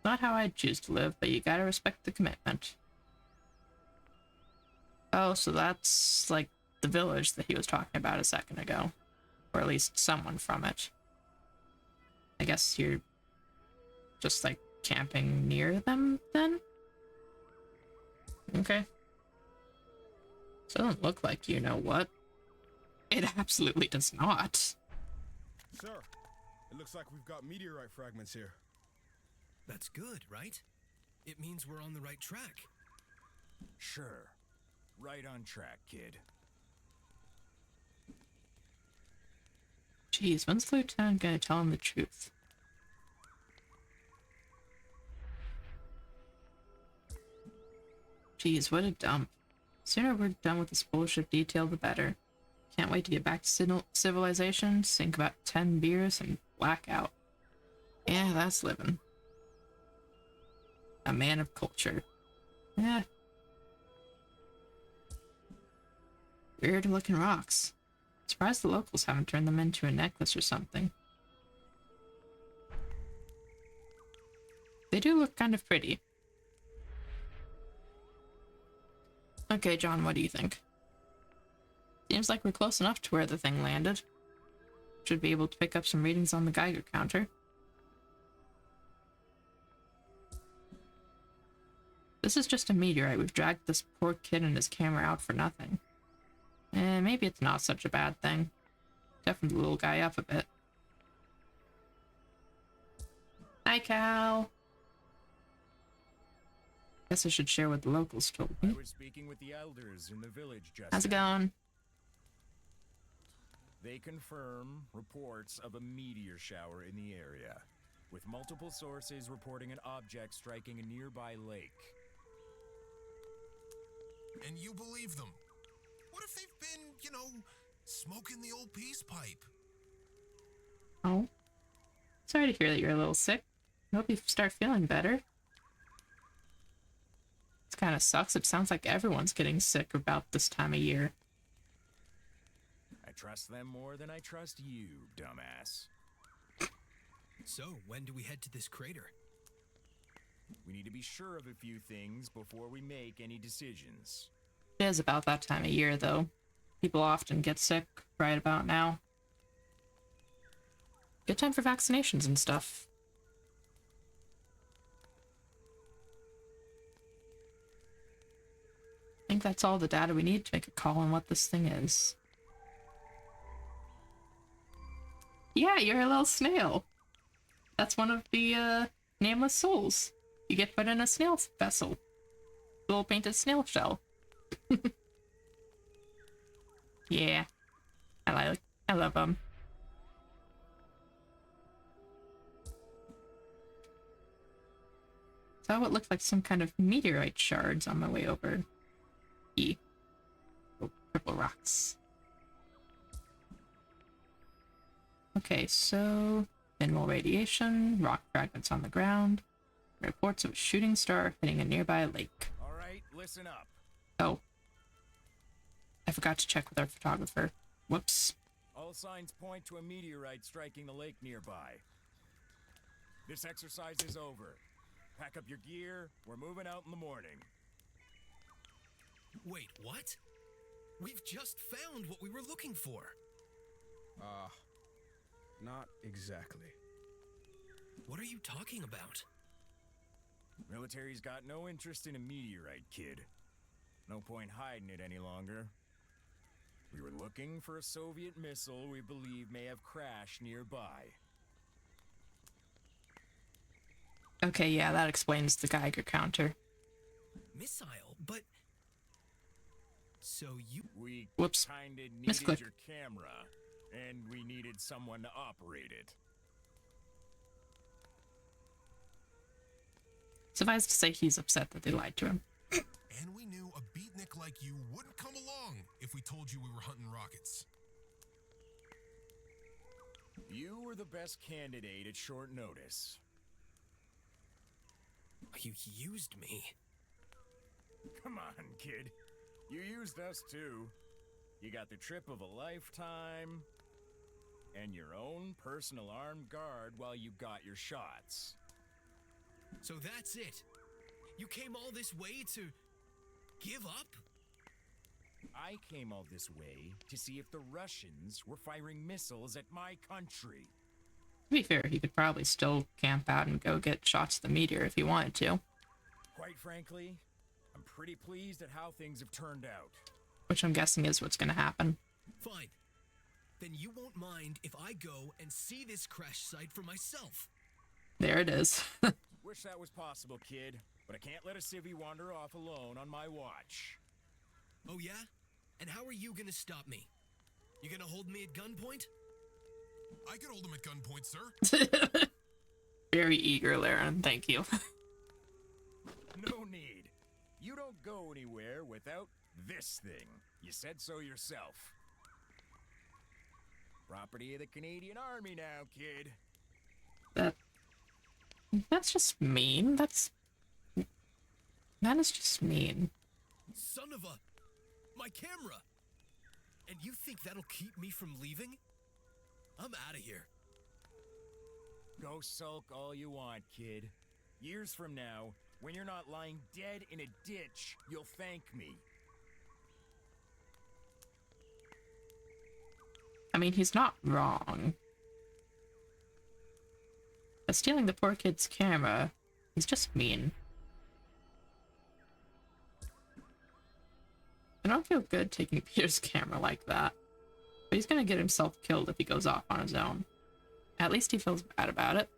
Speaker 1: Not how I'd choose to live, but you gotta respect the commitment. Oh, so that's like the village that he was talking about a second ago. Or at least someone from it. I guess you're just like camping near them then? Okay. Doesn't look like you know what. It absolutely does not.
Speaker 6: Sir, it looks like we've got meteorite fragments here.
Speaker 5: That's good, right? It means we're on the right track.
Speaker 4: Sure. Right on track, kid.
Speaker 1: Jeez, when's the lieutenant gonna tell him the truth? Jeez, what a dump. Sooner we're done with this bullshit detail, the better. Can't wait to get back to civilization, sink about 10 beers, and black out. Yeah, that's living. A man of culture. Yeah. Weird looking rocks. Surprised the locals haven't turned them into a necklace or something. They do look kind of pretty. Okay, John, what do you think? Seems like we're close enough to where the thing landed. Should be able to pick up some readings on the Geiger counter. This is just a meteorite. We've dragged this poor kid and his camera out for nothing. Maybe it's not such a bad thing. Toughened the little guy up a bit. Hi, Cal. Guess I should share what the locals told me.
Speaker 4: I was speaking with the elders in the village just
Speaker 1: How's it
Speaker 4: now.
Speaker 1: going?
Speaker 4: They confirm reports of a meteor shower in the area, with multiple sources reporting an object striking a nearby lake.
Speaker 13: And you believe them? What if they've been, smoking the old peace pipe?
Speaker 1: Oh. Sorry to hear that you're a little sick. Hope you start feeling better. It kind of sucks. It sounds like everyone's getting sick about this time of year.
Speaker 4: I trust them more than I trust you, dumbass.
Speaker 5: So, when do we head to this crater?
Speaker 4: We need to be sure of a few things before we make any decisions.
Speaker 1: It is about that time of year, though. People often get sick right about now. Good time for vaccinations and stuff. I think that's all the data we need to make a call on what this thing is. Yeah, you're a little snail. That's one of the nameless souls. You get put in a snail vessel. Little painted snail shell. Yeah. I love them. Saw what looked like some kind of meteorite shards on my way over. Oh, purple rocks. Okay, so minimal radiation, rock fragments on the ground, reports of a shooting star hitting a nearby lake.
Speaker 4: All right, listen up.
Speaker 1: Oh. I forgot to check with our photographer. Whoops.
Speaker 4: All signs point to a meteorite striking the lake nearby. This exercise is over. Pack up your gear. We're moving out in the morning.
Speaker 5: Wait, what? We've just found what we were looking for.
Speaker 6: Not exactly.
Speaker 5: What are you talking about?
Speaker 4: Military's got no interest in a meteorite, kid. No point hiding it any longer. We were looking for a Soviet missile we believe may have crashed nearby.
Speaker 1: Okay, yeah, that explains the Geiger counter.
Speaker 5: Missile, but... So you...
Speaker 4: We
Speaker 1: Whoops.
Speaker 4: kinda needed
Speaker 1: Misclick.
Speaker 4: your camera, and we needed someone to operate it.
Speaker 1: Suffice to say, he's upset that they lied to him.
Speaker 13: And we knew a beatnik like you wouldn't come along if we told you we were hunting rockets.
Speaker 4: You were the best candidate at short notice.
Speaker 5: You used me.
Speaker 4: Come on, kid. You used us too. You got the trip of a lifetime, and your own personal armed guard while you got your shots.
Speaker 5: So that's it? You came all this way to... give up?
Speaker 4: I came all this way to see if the Russians were firing missiles at my country.
Speaker 1: To be fair, he could probably still camp out and go get shots of the meteor if he wanted to.
Speaker 4: Quite frankly, I'm pretty pleased at how things have turned out.
Speaker 1: Which I'm guessing is what's going to happen.
Speaker 5: Fine. Then you won't mind if I go and see this crash site for myself.
Speaker 1: There it is.
Speaker 4: Wish that was possible, kid, but I can't let a civvy wander off alone on my watch.
Speaker 5: Oh yeah? And how are you gonna stop me? You gonna hold me at gunpoint?
Speaker 13: I could hold him at gunpoint, sir.
Speaker 1: Very eager, Laren. Thank you.
Speaker 4: No need. You don't go anywhere without this thing. You said so yourself. Property of the Canadian Army now, kid.
Speaker 1: That's just mean. That is just mean.
Speaker 5: Son of a... my camera! And you think that'll keep me from leaving? I'm out of here.
Speaker 4: Go sulk all you want, kid. Years from now, when you're not lying dead in a ditch, you'll thank me.
Speaker 1: I mean, he's not wrong. But stealing the poor kid's camera, he's just mean. I don't feel good taking Peter's camera like that. But he's gonna get himself killed if he goes off on his own. At least he feels bad about it.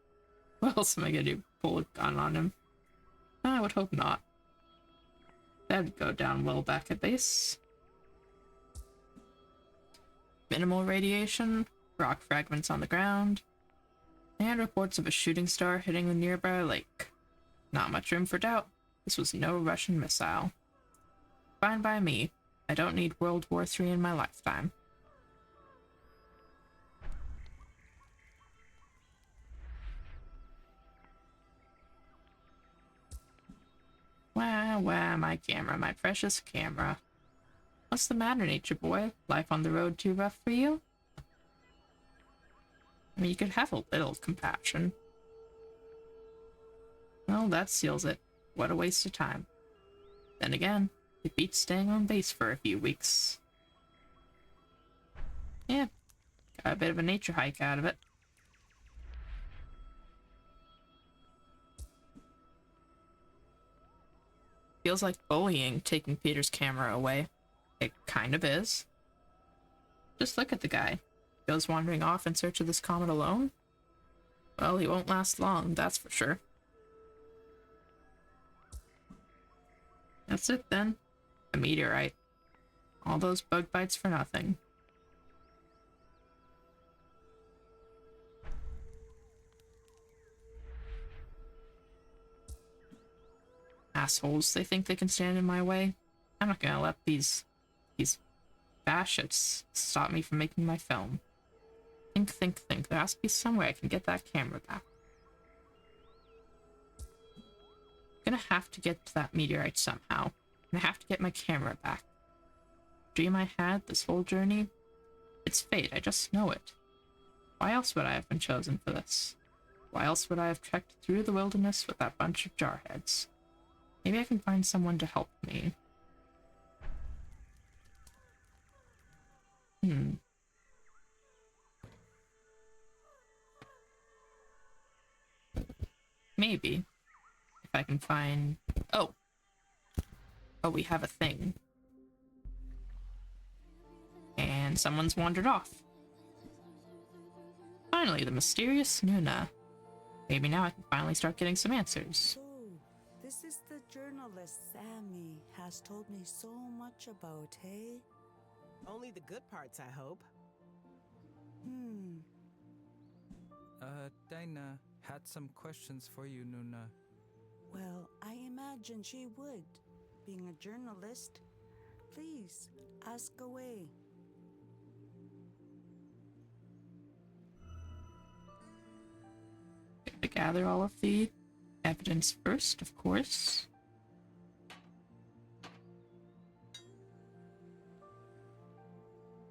Speaker 1: What else am I gonna do? Pull a gun on him? I would hope not. That'd go down well back at base. Minimal radiation, rock fragments on the ground, and reports of a shooting star hitting a nearby lake. Not much room for doubt. This was no Russian missile. Fine by me. I don't need World War III in my lifetime. Wah, my camera, my precious camera. What's the matter, nature boy? Life on the road too rough for you? I mean, you could have a little compassion. Well, that seals it. What a waste of time. Then again, it beats staying on base for a few weeks. Yeah, got a bit of a nature hike out of it. Feels like bullying, taking Peter's camera away. It kind of is. Just look at the guy. Goes wandering off in search of this comet alone? Well, he won't last long, that's for sure. That's it then. A meteorite. All those bug bites for nothing. Assholes, they think they can stand in my way. I'm not gonna let these bashits stop me from making my film. Think. There has to be some way I can get that camera back. I'm gonna have to get to that meteorite somehow. And I have to get my camera back. Dream I had this whole journey? It's fate, I just know it. Why else would I have been chosen for this? Why else would I have trekked through the wilderness with that bunch of jarheads? Maybe I can find someone to help me. Maybe. If I can find... Oh, we have a thing. And someone's wandered off. Finally, the mysterious Nuna. Maybe now I can finally start getting some answers.
Speaker 2: So, this is the journalist Sammy has told me so much about, hey?
Speaker 8: Only the good parts, I hope.
Speaker 9: Dinah had some questions for you, Nuna.
Speaker 2: Well, I imagine she would. Being a journalist, please, ask away.
Speaker 1: To gather all of the evidence first, of course.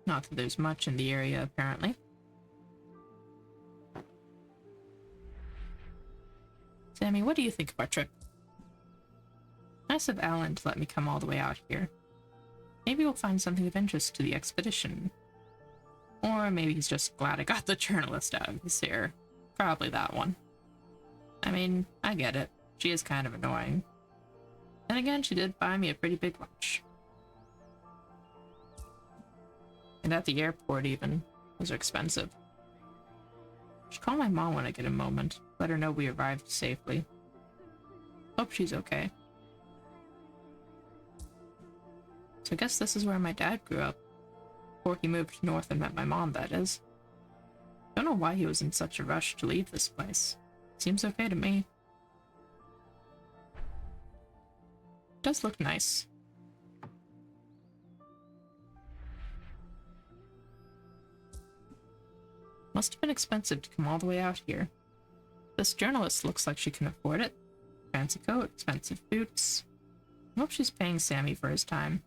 Speaker 1: Not that there's much in the area, apparently. Sammy, what do you think of our trip? Nice of Alan to let me come all the way out here. Maybe we'll find something of interest to the expedition. Or maybe he's just glad I got the journalist out of his hair. Probably that one. I mean, I get it. She is kind of annoying. And again, she did buy me a pretty big lunch. And at the airport even. Those are expensive. Should call my mom when I get a moment. Let her know we arrived safely. Hope she's okay. So I guess this is where my dad grew up. Before he moved north and met my mom, that is. Don't know why he was in such a rush to leave this place. Seems okay to me. Does look nice. Must have been expensive to come all the way out here. This journalist looks like she can afford it. Fancy coat, expensive boots. I hope she's paying Sammy for his time.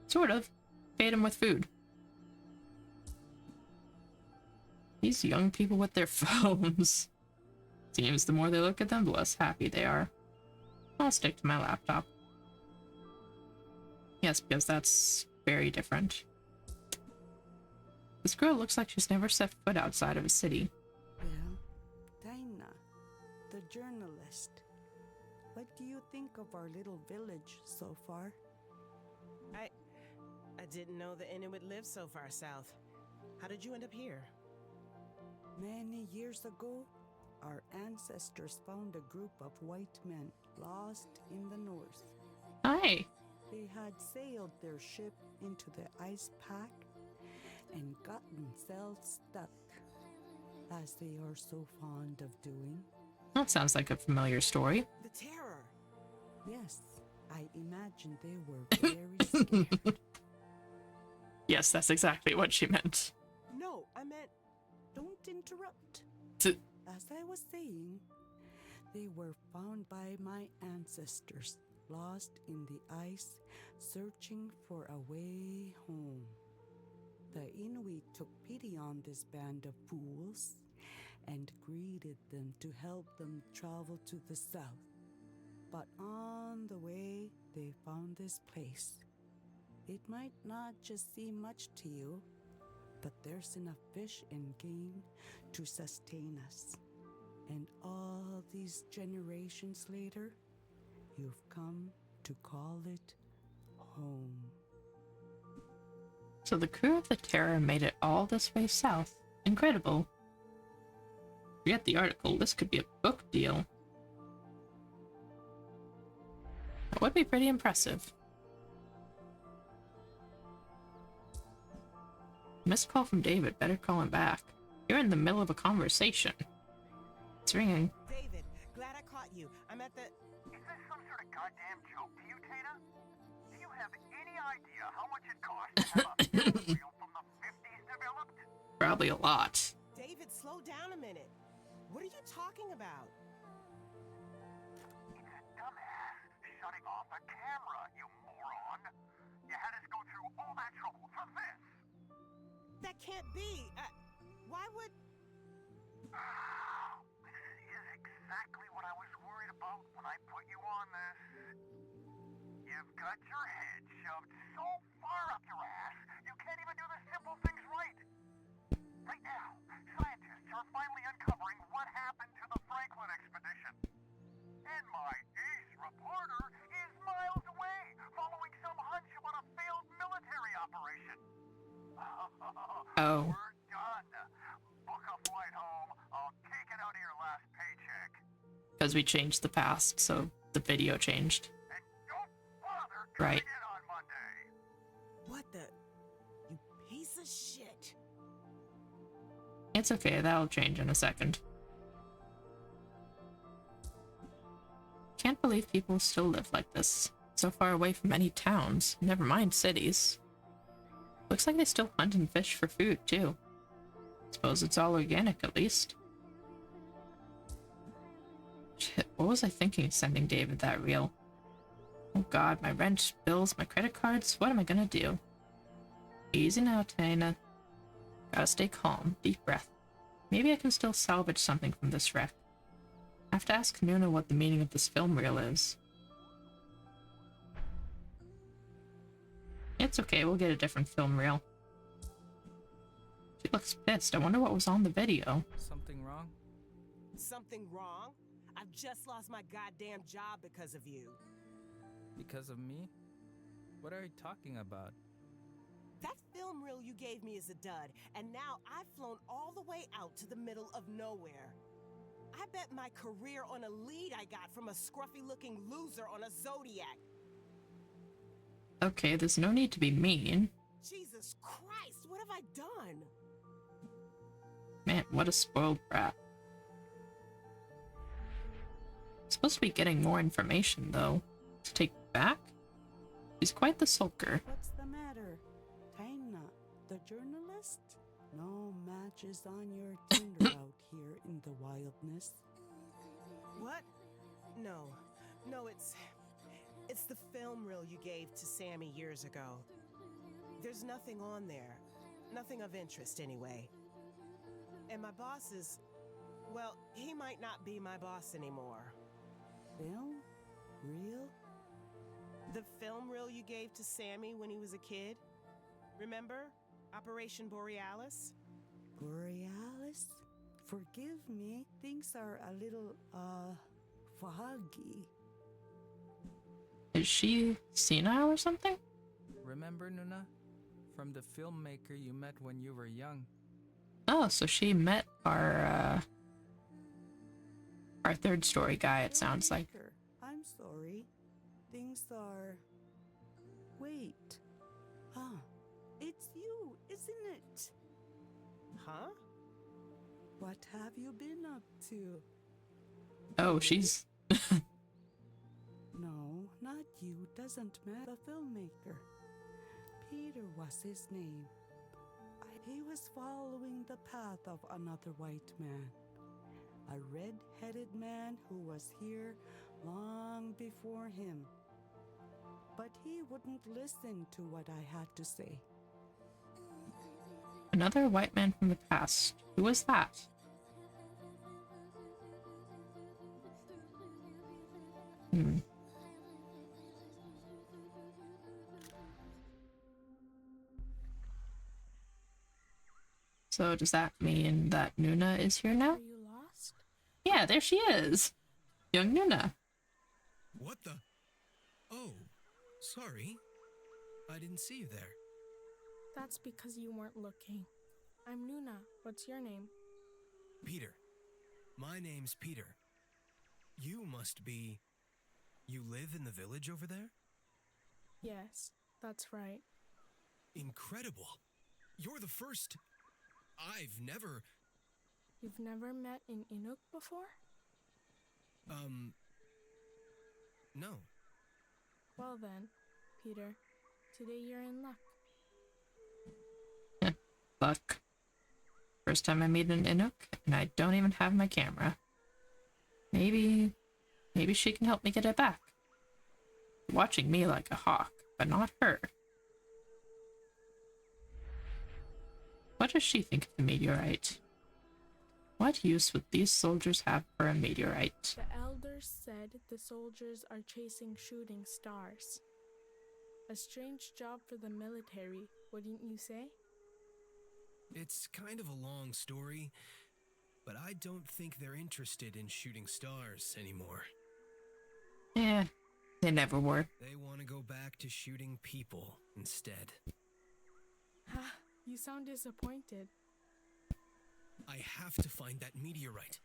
Speaker 1: Sort of. Paid him with food. These young people with their phones. Seems the more they look at them, the less happy they are. I'll stick to my laptop. Yes, because that's very different. This girl looks like she's never set foot outside of a city.
Speaker 2: Well, Dinah, the journalist. What do you think of our little village so far?
Speaker 8: I didn't know the Inuit lived so far south. How did you end up here?
Speaker 2: Many years ago, our ancestors found a group of white men lost in the north.
Speaker 1: Hi.
Speaker 2: They had sailed their ship into the ice pack and got themselves stuck, as they are so fond of doing.
Speaker 1: That sounds like a familiar story.
Speaker 8: The terror!
Speaker 2: Yes, I imagine they were very scared.
Speaker 1: Yes, that's exactly what she meant.
Speaker 8: No, I meant...
Speaker 2: Don't interrupt.
Speaker 1: T-
Speaker 2: As I was saying, They were found by my ancestors, lost in the ice, searching for a way home. The Inuit took pity on this band of fools and greeted them to help them travel to the south. But on the way, they found this place. It might not just seem much to you, but there's enough fish and game to sustain us. And all these generations later, you've come to call it home.
Speaker 1: So the crew of the Terror made it all this way south. Incredible. Forget the article, this could be a book deal. That would be pretty impressive. Missed call from David, better call him back. You're in the middle of a conversation. It's ringing.
Speaker 14: David, glad I caught you. I'm at the...
Speaker 3: Is this some sort of goddamn joke to you, Tana? Do you have any idea how much it costs to have a film reel from the 50s developed?
Speaker 1: Probably a lot.
Speaker 14: David, slow down a minute. What are you talking about?
Speaker 3: It's a dumbass shutting off a camera, you moron. You had us go through all that trouble for this.
Speaker 14: That can't be. Why would...
Speaker 3: This is exactly what I was worried about when I put you on this. You've got your head shoved so far up your ass, you can't even do the simple things right. Right now, scientists are finally uncovering what happened to the Franklin expedition. And my ace reporter is miles away, following some hunch about a failed military operation.
Speaker 1: Oh.
Speaker 3: We're done. Book a flight home. I'll take it out of your last paycheck.
Speaker 1: Because we changed the past, so the video changed.
Speaker 3: And don't bother
Speaker 1: Right.
Speaker 3: coming in on Monday.
Speaker 14: What the... You piece of shit.
Speaker 1: It's okay, that'll change in a second. Can't believe people still live like this. So far away from any towns, never mind cities. Looks like they still hunt and fish for food, too. Suppose it's all organic, at least. Shit, what was I thinking sending David that reel? Oh god, my rent, bills, my credit cards, what am I gonna do? Easy now, Tana. Gotta stay calm, deep breath. Maybe I can still salvage something from this wreck. I have to ask Nuna what the meaning of this film reel is. It's okay, we'll get a different film reel. She looks pissed. I wonder what was on the video.
Speaker 14: Something wrong? Something wrong? I've just lost my goddamn job because of you.
Speaker 15: Because of me? What are you talking about?
Speaker 14: That film reel you gave me is a dud, and now I've flown all the way out to the middle of nowhere. I bet my career on a lead I got from a scruffy-looking loser on a Zodiac.
Speaker 1: Okay, there's no need to be mean.
Speaker 14: Jesus Christ, what have I done?
Speaker 1: Man, what a spoiled brat. Supposed to be getting more information, though. To take back? He's quite the sulker.
Speaker 2: What's the matter? Taina, the journalist? No matches on your Tinder out here in the wildness.
Speaker 14: What? No, it's the film reel you gave to Sammy years ago. There's nothing on there. Nothing of interest, anyway. And my boss is... well, he might not be my boss anymore.
Speaker 2: Film? Reel?
Speaker 14: The film reel you gave to Sammy when he was a kid? Remember? Operation Borealis?
Speaker 2: Borealis? Forgive me, things are a little, foggy.
Speaker 1: Is she senile or something?
Speaker 15: Remember, Nuna? From the filmmaker you met when you were young.
Speaker 1: Oh, so she met our third story guy, it sounds like.
Speaker 2: I'm sorry. Things are... Wait. It's you, isn't it?
Speaker 14: Huh?
Speaker 2: What have you been up to?
Speaker 1: Oh, she's...
Speaker 2: No, not you, doesn't matter. The filmmaker. Peter was his name. He was following the path of another white man. a red-headed man who was here long before him. But he wouldn't listen to what I had to say.
Speaker 1: Another white man from the past. Who was that? So does that mean that Nuna is here now?
Speaker 16: Are you lost?
Speaker 1: Yeah, there she is. Young Nuna.
Speaker 5: What the? Oh, sorry. I didn't see you there.
Speaker 16: That's because you weren't looking. I'm Nuna. What's your name?
Speaker 5: Peter. My name's Peter. You must be... You live in the village over there?
Speaker 16: Yes, that's right.
Speaker 5: Incredible. You're the first... I've never...
Speaker 16: You've never met in Inuk before?
Speaker 5: No.
Speaker 16: Well then, Peter, today you're in luck.
Speaker 1: Luck. First time I meet an Inuk, and I don't even have my camera. Maybe she can help me get it back. Watching me like a hawk, but not her. What does she think of the meteorite? What use would these soldiers have for a meteorite?
Speaker 16: The elders said the soldiers are chasing shooting stars. A strange job for the military, wouldn't you say?
Speaker 5: It's kind of a long story, but I don't think they're interested in shooting stars anymore.
Speaker 1: Yeah, they never were.
Speaker 5: They want to go back to shooting people instead.
Speaker 16: Ha, you sound disappointed.
Speaker 5: I have to find that meteorite.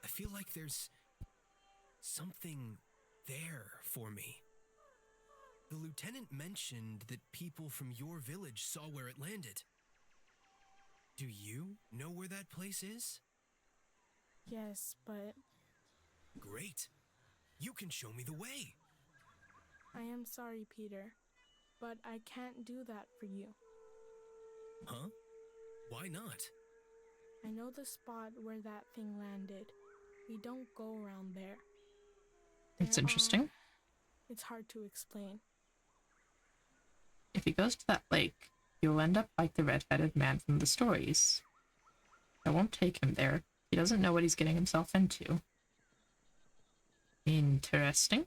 Speaker 5: I feel like there's something there for me. The lieutenant mentioned that people from your village saw where it landed. Do you know where that place is?
Speaker 16: Yes, but...
Speaker 5: Great. You can show me the way.
Speaker 16: I am sorry, Peter, but I can't do that for you.
Speaker 5: Huh? Why not?
Speaker 16: I know the spot where that thing landed. We don't go around there.
Speaker 1: It's interesting.
Speaker 16: It's hard to explain.
Speaker 1: If he goes to that lake, you'll end up like the red-headed man from the stories. I won't take him there. He doesn't know what he's getting himself into. Interesting.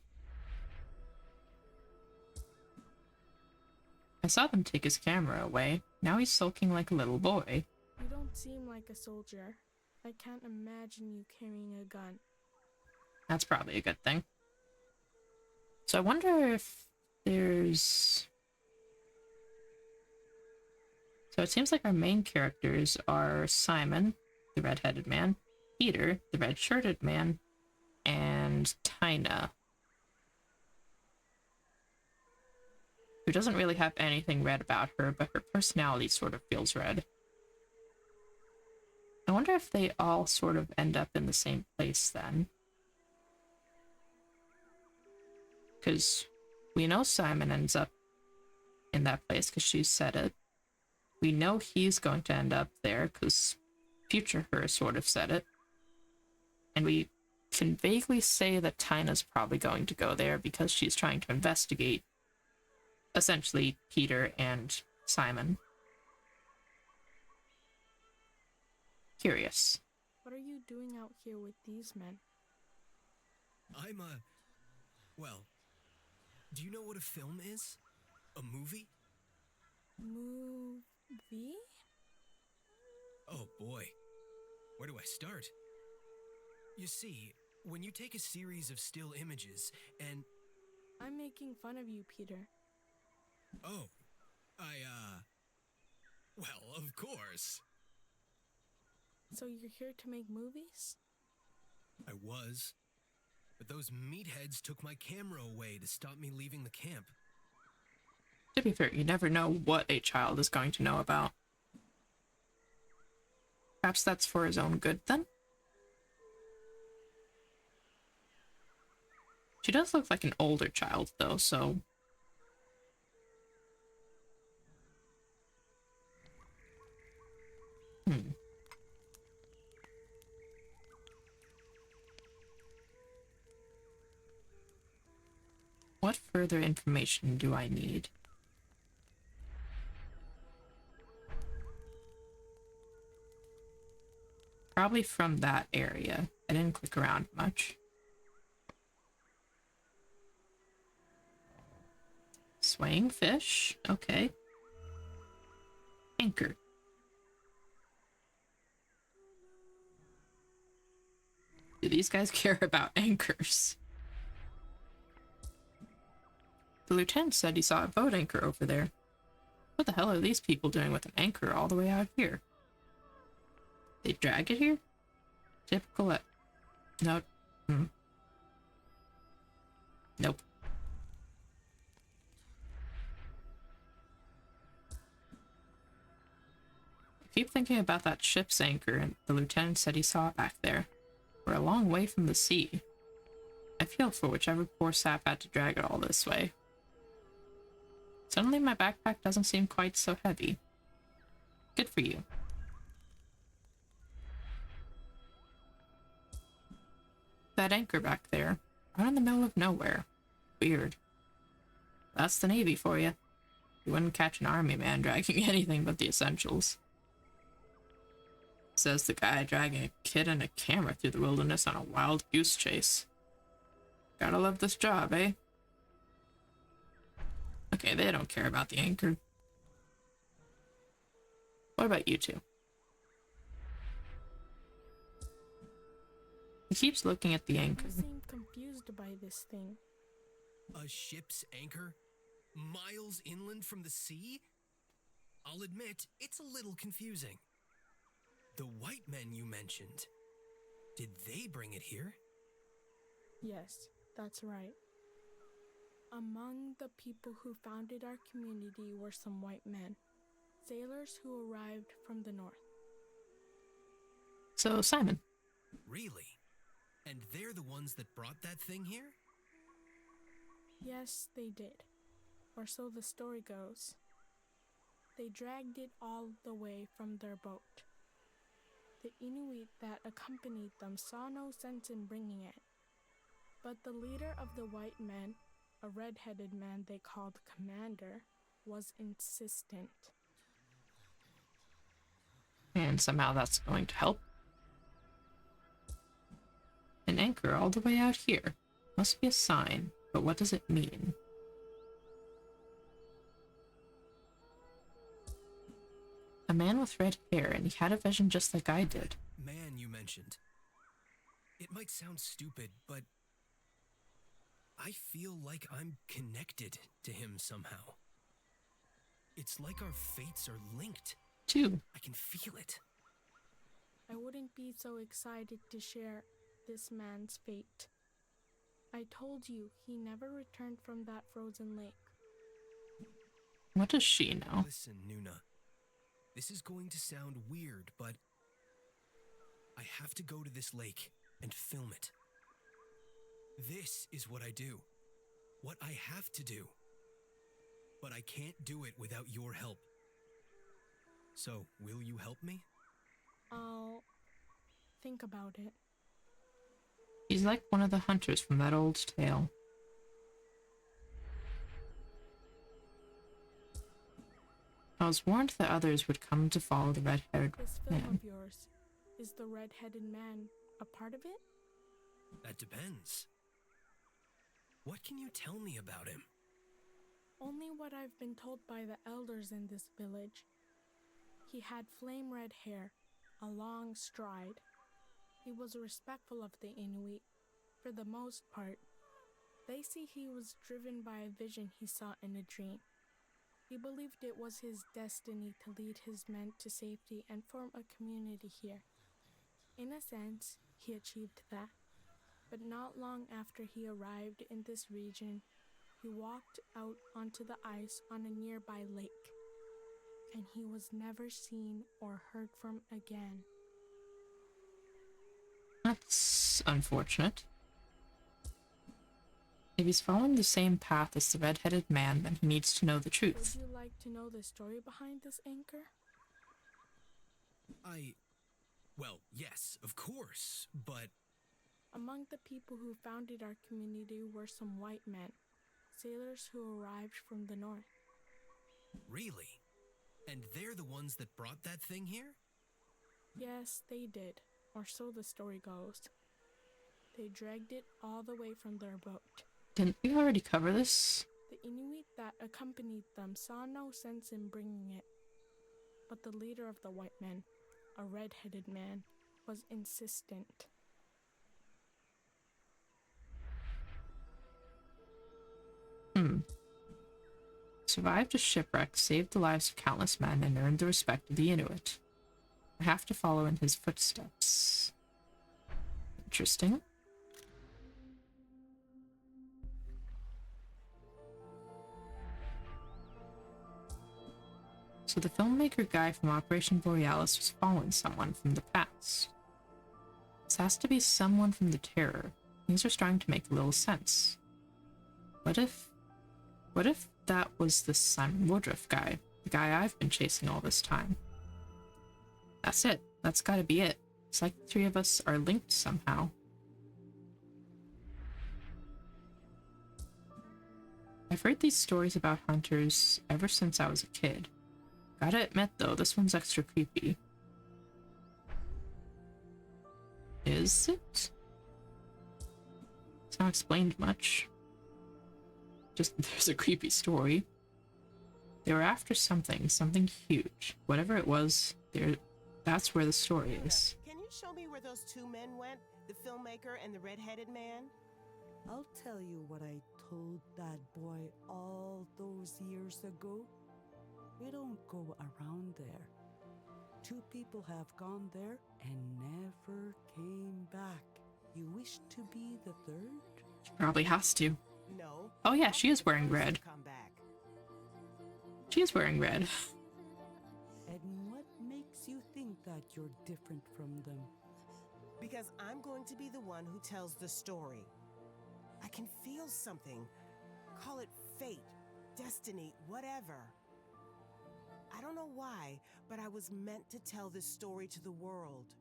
Speaker 1: I saw them take his camera away. Now he's sulking like a little boy.
Speaker 16: You don't seem like a soldier. I can't imagine you carrying a gun.
Speaker 1: That's probably a good thing. So I wonder if there's... So it seems like our main characters are Simon, the red-headed man, Peter, the red-shirted man, and Tina, who doesn't really have anything red about her, but her personality sort of feels red. I wonder if they all sort of end up in the same place then. Because we know Simon ends up in that place because she said it. We know he's going to end up there because future her sort of said it. And we can vaguely say that Tina's probably going to go there because she's trying to investigate essentially Peter and Simon. Curious.
Speaker 16: What are you doing out here with these men?
Speaker 5: I'm well, do you know what a film is? A movie?
Speaker 16: Movie?
Speaker 5: Oh boy. Where do I start? You see, when you take a series of still images and...
Speaker 16: I'm making fun of you, Peter.
Speaker 5: Oh, well, of course.
Speaker 16: So you're here to make movies?
Speaker 5: I was. But those meatheads took my camera away to stop me leaving the camp.
Speaker 1: To be fair, you never know what a child is going to know about. Perhaps that's for his own good, then? She does look like an older child, though, so... what further information do I need? Probably from that area. I didn't click around much. Swaying fish. Okay. Anchor. Do these guys care about anchors? The lieutenant said he saw a boat anchor over there. What the hell are these people doing with an anchor all the way out here? They drag it here? Typical. No. Nope. I keep thinking about that ship's anchor, and the lieutenant said he saw it back there. We're a long way from the sea. I feel for whichever poor sap had to drag it all this way. Suddenly my backpack doesn't seem quite so heavy. Good for you. That anchor back there, right in the middle of nowhere. Weird. That's the Navy for you. You wouldn't catch an army man dragging anything but the essentials. Says the guy dragging a kid and a camera through the wilderness on a wild goose chase. Gotta love this job, eh? Okay, they don't care about the anchor. What about you two? He keeps looking at the anchor.
Speaker 16: You seem confused by this thing.
Speaker 5: A ship's anchor? Miles inland from the sea? I'll admit, it's a little confusing. The white men you mentioned, did they bring it here?
Speaker 16: Yes, that's right. Among the people who founded our community were some white men, sailors who arrived from the north.
Speaker 1: So, Simon.
Speaker 5: Really? And they're the ones that brought that thing here?
Speaker 16: Yes, they did. Or so the story goes. They dragged it all the way from their boat. The Inuit that accompanied them saw no sense in bringing it. But the leader of the white men, a red-headed man they called Commander, was insistent.
Speaker 1: And somehow that's going to help. An anchor all the way out here. Must be a sign, but what does it mean? A man with red hair, and he had a vision just like I did.
Speaker 5: Man you mentioned. It might sound stupid, but I feel like I'm connected to him somehow. It's like our fates are linked.
Speaker 1: Too.
Speaker 5: I can feel it.
Speaker 16: I wouldn't be so excited to share this man's fate. I told you he never returned from that frozen lake.
Speaker 1: What does she know?
Speaker 5: Listen, Nuna. This is going to sound weird, but I have to go to this lake and film it. This is what I do. What I have to do. But I can't do it without your help. So, will you help me?
Speaker 16: I'll think about it.
Speaker 1: He's like one of the hunters from that old tale. I was warned that others would come to follow the red-haired
Speaker 16: This film
Speaker 1: man.
Speaker 16: of yours, is the red-headed man a part of it?
Speaker 5: That depends. What can you tell me about him?
Speaker 16: Only what I've been told by the elders in this village. He had flame red hair, a long stride. He was respectful of the Inuit, for the most part. They say he was driven by a vision he saw in a dream. He believed it was his destiny to lead his men to safety and form a community here. In a sense, he achieved that. But not long after he arrived in this region, he walked out onto the ice on a nearby lake, and he was never seen or heard from again.
Speaker 1: That's unfortunate. If he's following the same path as the red-headed man, then he needs to know the truth.
Speaker 16: Would you like to know the story behind this anchor?
Speaker 5: Well, yes, of course, but...
Speaker 16: Among the people who founded our community were some white men, sailors who arrived from the north.
Speaker 5: Really? And they're the ones that brought that thing here?
Speaker 16: Yes, they did, or so the story goes. They dragged it all the way from their boat.
Speaker 1: Didn't we already cover this?
Speaker 16: The Inuit that accompanied them saw no sense in bringing it, but the leader of the white men, a red-headed man, was insistent.
Speaker 1: Survived a shipwreck, saved the lives of countless men, and earned the respect of the Inuit. I have to follow in his footsteps. Interesting. So the filmmaker guy from Operation Borealis was following someone from the past. This has to be someone from the Terror. Things are starting to make a little sense. What if that was the Simon Woodruff guy, the guy I've been chasing all this time? That's it. That's gotta be it. It's like the three of us are linked somehow. I've heard these stories about hunters ever since I was a kid. Gotta admit though, this one's extra creepy. Is it? It's not explained much. Just there's a creepy story. They were after something huge. Whatever it was, that's where the story is.
Speaker 14: Can you show me where those two men went? The filmmaker and the red-headed man?
Speaker 2: I'll tell you what I told that boy all those years ago. We don't go around there. Two people have gone there and never came back. You wish to be the third?
Speaker 1: She probably has to.
Speaker 14: No.
Speaker 1: Oh yeah, she is wearing red.
Speaker 14: Come back.
Speaker 1: She is wearing red.
Speaker 2: And what makes you think that you're different from them?
Speaker 14: Because I'm going to be the one who tells the story. I can feel something. Call it fate, destiny, whatever. I don't know why, but I was meant to tell this story to the world.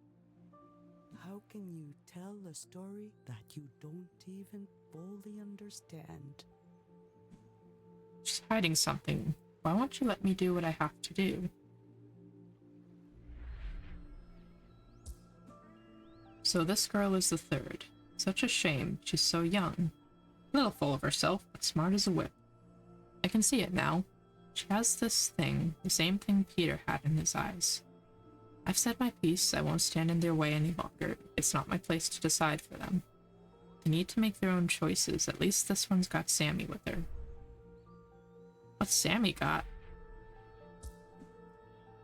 Speaker 2: How can you tell a story that you don't even fully understand?
Speaker 1: She's hiding something. Why won't you let me do what I have to do? So this girl is the third. Such a shame. She's so young. A little full of herself, but smart as a whip. I can see it now. She has this thing, the same thing Peter had in his eyes. I've said my piece. I won't stand in their way any longer. It's not my place to decide for them. They need to make their own choices. At least this one's got Sammy with her. What's Sammy got?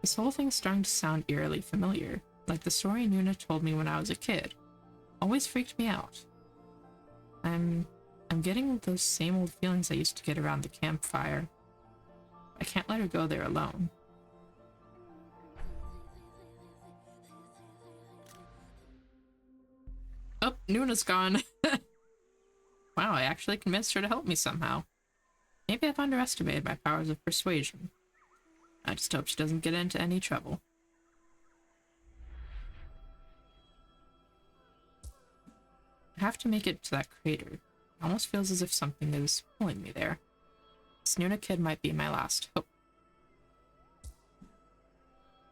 Speaker 1: This whole thing's starting to sound eerily familiar, like the story Nuna told me when I was a kid. Always freaked me out. I'm getting those same old feelings I used to get around the campfire. I can't let her go there alone. Oh, Nuna's gone. Wow, I actually convinced her to help me somehow. Maybe I've underestimated my powers of persuasion. I just hope she doesn't get into any trouble. I have to make it to that crater. It almost feels as if something is pulling me there. This Nuna kid might be my last hope.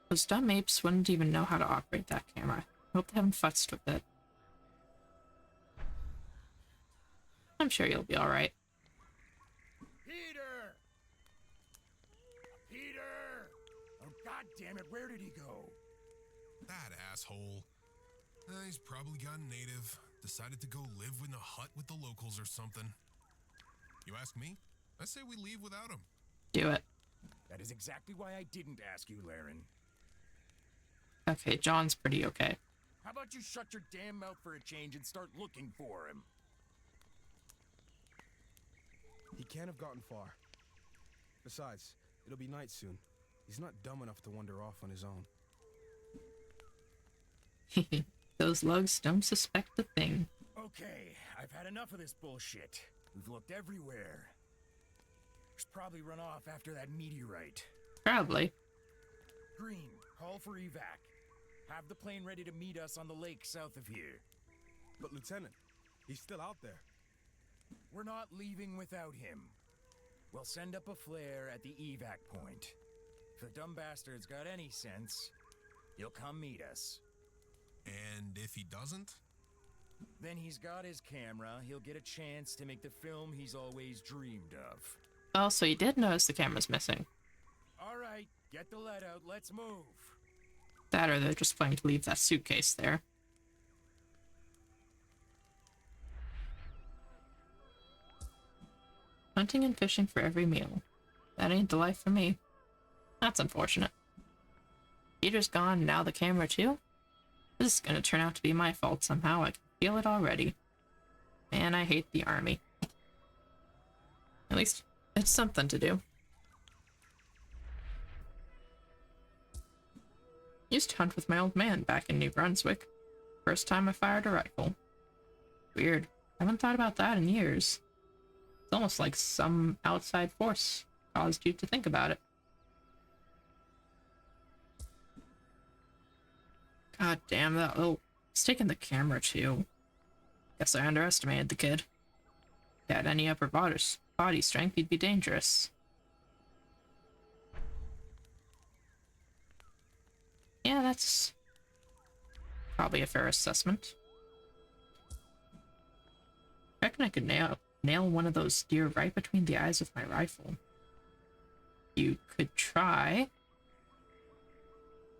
Speaker 1: Those dumb apes wouldn't even know how to operate that camera. I hope they haven't futzed with it. I'm sure you'll be alright.
Speaker 4: Peter! Peter! Oh, god damn it, where did he go?
Speaker 13: That asshole. He's probably gone native. Decided to go live in a hut with the locals or something. You ask me? I say we leave without him.
Speaker 1: Do it.
Speaker 4: That is exactly why I didn't ask you, Laren.
Speaker 1: Okay, John's pretty okay.
Speaker 4: How about you shut your damn mouth for a change and start looking for him?
Speaker 6: He can't have gotten far. Besides, it'll be night soon. He's not dumb enough to wander off on his own.
Speaker 1: Those lugs don't suspect a thing.
Speaker 4: Okay, I've had enough of this bullshit. We've looked everywhere. He's probably run off after that meteorite.
Speaker 1: Probably.
Speaker 4: Green, call for evac. Have the plane ready to meet us on the lake south of here.
Speaker 6: But Lieutenant, he's still out there.
Speaker 4: We're not leaving without him. We'll send up a flare at the evac point. If the dumb bastard's got any sense, he'll come meet us.
Speaker 13: And if he doesn't?
Speaker 4: Then he's got his camera. He'll get a chance to make the film he's always dreamed of.
Speaker 1: Oh, so you did notice the camera's missing.
Speaker 4: All right, get the lead out. Let's move.
Speaker 1: That or they're just planning to leave that suitcase there. Hunting and fishing for every meal. That ain't the life for me. That's unfortunate. Peter's gone, now the camera too? This is gonna turn out to be my fault somehow, I can feel it already. Man, I hate the army. At least, it's something to do. Used to hunt with my old man back in New Brunswick. First time I fired a rifle. Weird. Haven't thought about that in years. It's almost like some outside force caused you to think about it. God damn, that little... It's taking the camera too. Guess I underestimated the kid. If he had any upper body strength, he'd be dangerous. Yeah, that's probably a fair assessment. I reckon I could nail one of those deer right between the eyes with my rifle. You could try.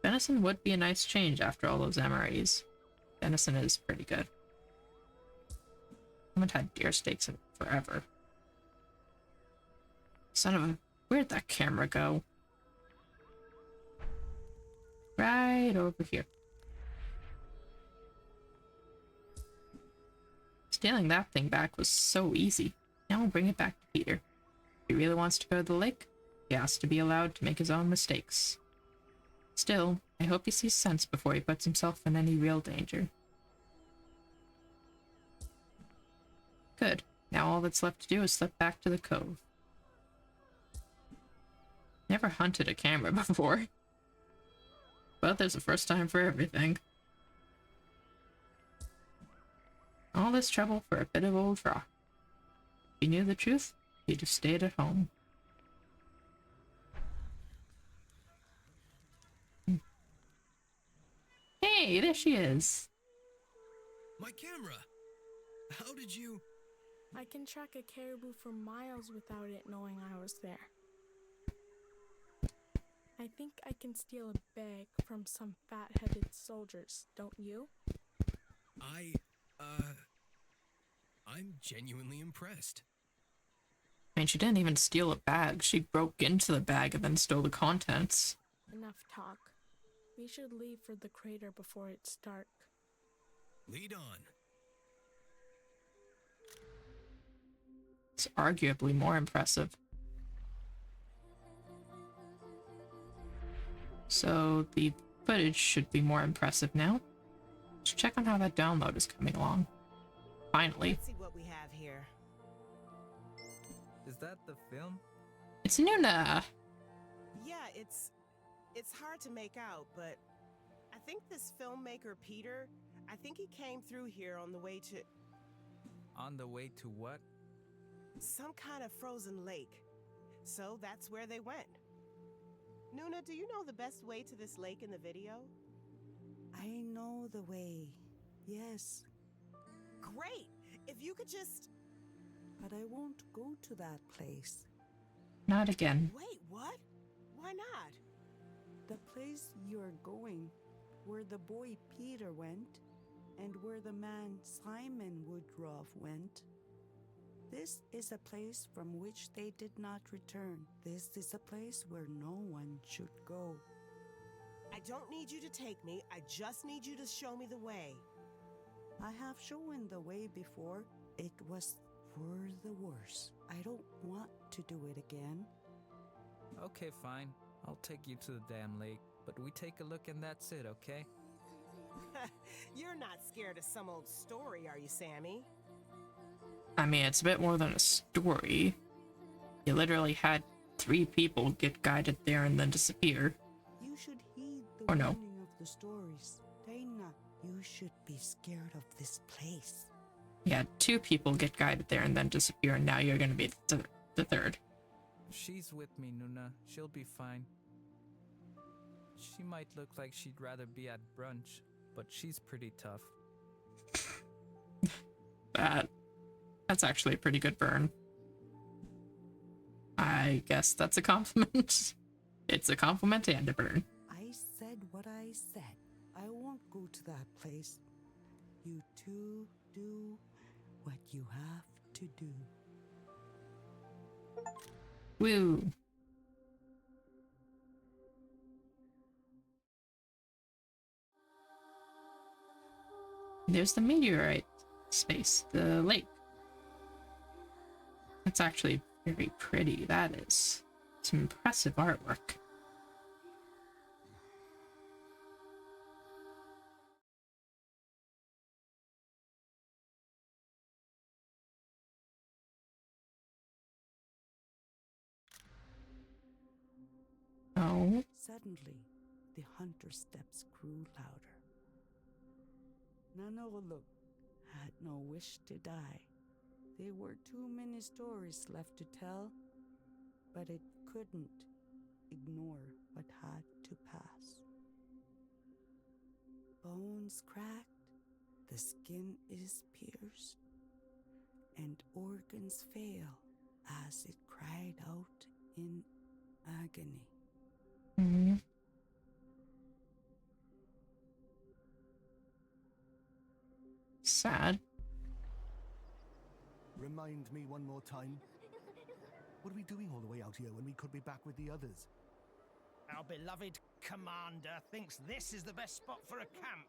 Speaker 1: Venison would be a nice change after all those MREs. Venison is pretty good. I haven't had deer steaks in forever. Son of a... Where'd that camera go? Right over here. Stealing that thing back was so easy. Now I'll bring it back to Peter. If he really wants to go to the lake, he has to be allowed to make his own mistakes. Still, I hope he sees sense before he puts himself in any real danger. Good. Now all that's left to do is slip back to the cove. Never hunted a camera before. But there's a first time for everything. All this trouble for a bit of old rock. If he knew the truth, he'd have stayed at home. Hey, there she is.
Speaker 5: My camera! How did you...
Speaker 16: I can track a caribou for miles without it knowing I was there. I think I can steal a bag from some fat-headed soldiers, don't you?
Speaker 5: I'm genuinely impressed.
Speaker 1: I mean, she didn't even steal a bag. She broke into the bag and then stole the contents.
Speaker 16: Enough talk. We should leave for the crater before it's dark.
Speaker 5: Lead on.
Speaker 1: It's arguably more impressive. So the footage should be more impressive now. Let's check on how that download is coming along. Finally.
Speaker 14: Let's see what we have here.
Speaker 15: Is that the film?
Speaker 1: It's Inua!
Speaker 14: Yeah, it's hard to make out, but I think this filmmaker Peter, I think he came through here on the way to...
Speaker 15: On the way to what?
Speaker 14: Some kind of frozen lake. So that's where they went. Nuna, do you know the best way to this lake in the video?
Speaker 2: I know the way. Yes.
Speaker 14: Great! If you could just...
Speaker 2: But I won't go to that place.
Speaker 1: Not again.
Speaker 14: Wait, what? Why not?
Speaker 2: The place you're going, where the boy Peter went, and where the man Simon Woodruff went. This is a place from which they did not return. This is a place where no one should go.
Speaker 14: I don't need you to take me. I just need you to show me the way.
Speaker 2: I have shown the way before. It was for the worse. I don't want to do it again.
Speaker 15: Okay, fine. I'll take you to the damn lake, but we take a look and that's it, okay?
Speaker 14: You're not scared of some old story, are you, Sammy?
Speaker 1: I mean, it's a bit more than a story. You literally had 3 people get guided there and then disappear.
Speaker 2: You should heed the
Speaker 1: Or no.
Speaker 2: warning of the stories. Dana, you should be scared of this place.
Speaker 1: Yeah, 2 people get guided there and then disappear, and now you're gonna be the third.
Speaker 15: She's with me, Nuna. She'll be fine. She might look like she'd rather be at brunch, but she's pretty tough.
Speaker 1: That's actually a pretty good burn. I guess that's a compliment. It's a compliment and a burn.
Speaker 2: I said what I said. I won't go to that place. You two do what you have to do.
Speaker 1: Woo. There's the meteorite space, the lake. That's actually very pretty. That is some impressive artwork. Oh.
Speaker 2: Suddenly, the hunter's steps grew louder. Roanoke had no wish to die. There were too many stories left to tell, but it couldn't ignore what had to pass. Bones cracked, the skin is pierced, and organs fail as it cried out in agony.
Speaker 1: Mm-hmm. Sad.
Speaker 17: Remind me one more time. What are we doing all the way out here when we could be back with the others?
Speaker 18: Our beloved commander thinks this is the best spot for a camp.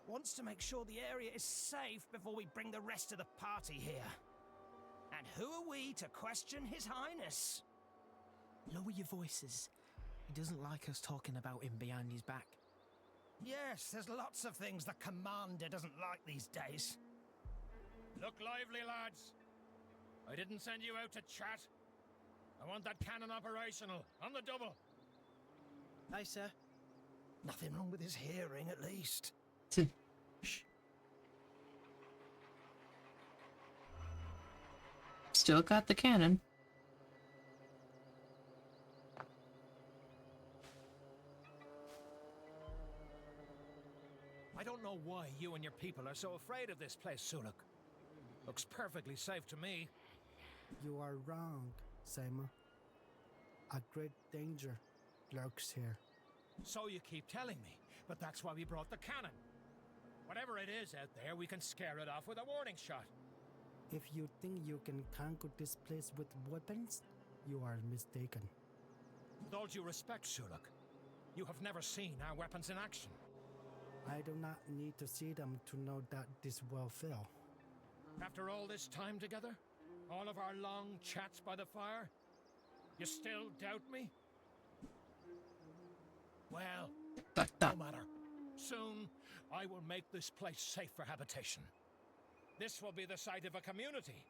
Speaker 18: Wants to make sure the area is safe before we bring the rest of the party here. And who are we to question His Highness?
Speaker 8: Lower your voices. He doesn't like us talking about him behind his back.
Speaker 18: Yes, there's lots of things the commander doesn't like these days.
Speaker 4: Look lively, lads. I didn't send you out to chat. I want that cannon operational, on the double.
Speaker 8: Aye, sir.
Speaker 18: Nothing wrong with his hearing, at least.
Speaker 1: Shh. Still got the cannon.
Speaker 7: I don't know why you and your people are so afraid of this place, Suluk. Looks perfectly safe to me.
Speaker 10: You are wrong, Seima. A great danger lurks here.
Speaker 7: So you keep telling me, but that's why we brought the cannon. Whatever it is out there, we can scare it off with a warning shot.
Speaker 10: If you think you can conquer this place with weapons, you are mistaken.
Speaker 7: With all due respect, Suluk, you have never seen our weapons in action.
Speaker 10: I do not need to see them to know that this will fail.
Speaker 7: After all this time together, all of our long chats by the fire, you still doubt me? Well, no matter. Soon, I will make this place safe for habitation. This will be the site of a community,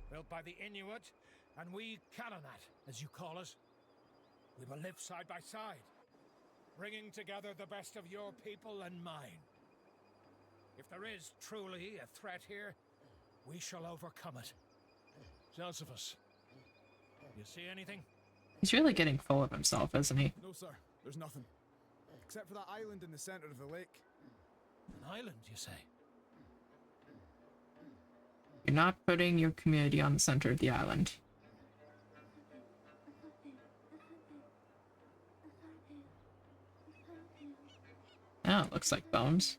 Speaker 7: built by the Inuit, and we Kalanat, as you call us. We will live side by side, bringing together the best of your people and mine. If there is truly a threat here, we shall overcome it. Josephus, you see anything?
Speaker 1: He's really getting full of himself, isn't he?
Speaker 6: No, sir. There's nothing. Except for that island in the center of the lake.
Speaker 7: An island, you say?
Speaker 1: You're not putting your community on the center of the island. Oh, it looks like bones.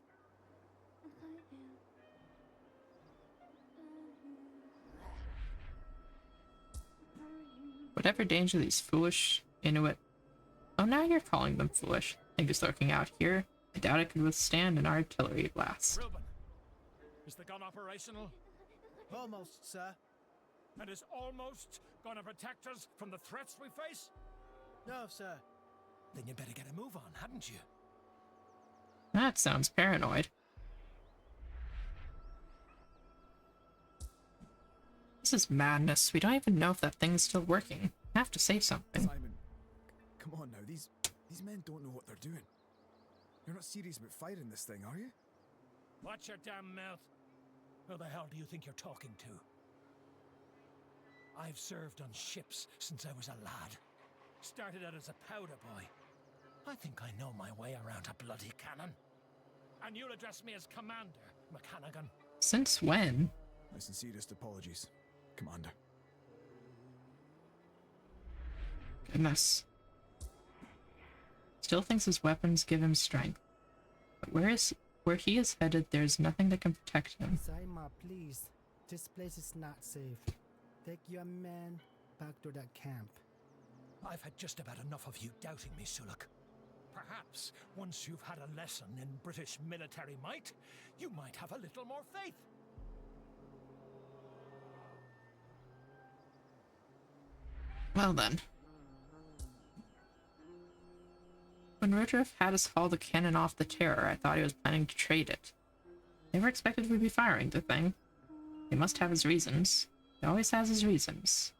Speaker 1: Whatever danger these foolish Inuit... Oh, now you're calling them foolish. Think is lurking out here. I doubt it could withstand an artillery blast.
Speaker 7: Reuben, is the gun operational?
Speaker 8: Almost, sir.
Speaker 7: And is almost gonna protect us from the threats we face?
Speaker 8: No, sir.
Speaker 7: Then you better get a move on, hadn't you?
Speaker 1: That sounds paranoid. This is madness. We don't even know if that thing's still working. I have to say something.
Speaker 6: Simon, come on now. These men don't know what they're doing. You're not serious about firing this thing, are you?
Speaker 7: Watch your damn mouth. Who the hell do you think you're talking to? I've served on ships since I was a lad. Started out as a powder boy. I think I know my way around a bloody cannon. And you'll address me as Commander, McCannagan.
Speaker 1: Since when?
Speaker 11: My sincerest apologies, Commander.
Speaker 1: Goodness. Still thinks his weapons give him strength. But where he is headed, there's nothing that can protect him.
Speaker 10: Saima, please. This place is not safe. Take your men back to that camp.
Speaker 7: I've had just about enough of you doubting me, Suluk. Perhaps, once you've had a lesson in British military might, you might have a little more faith.
Speaker 1: Well then. When Woodruff had us haul the cannon off the Terror, I thought he was planning to trade it. Never expected we'd be firing the thing. He must have his reasons. He always has his reasons.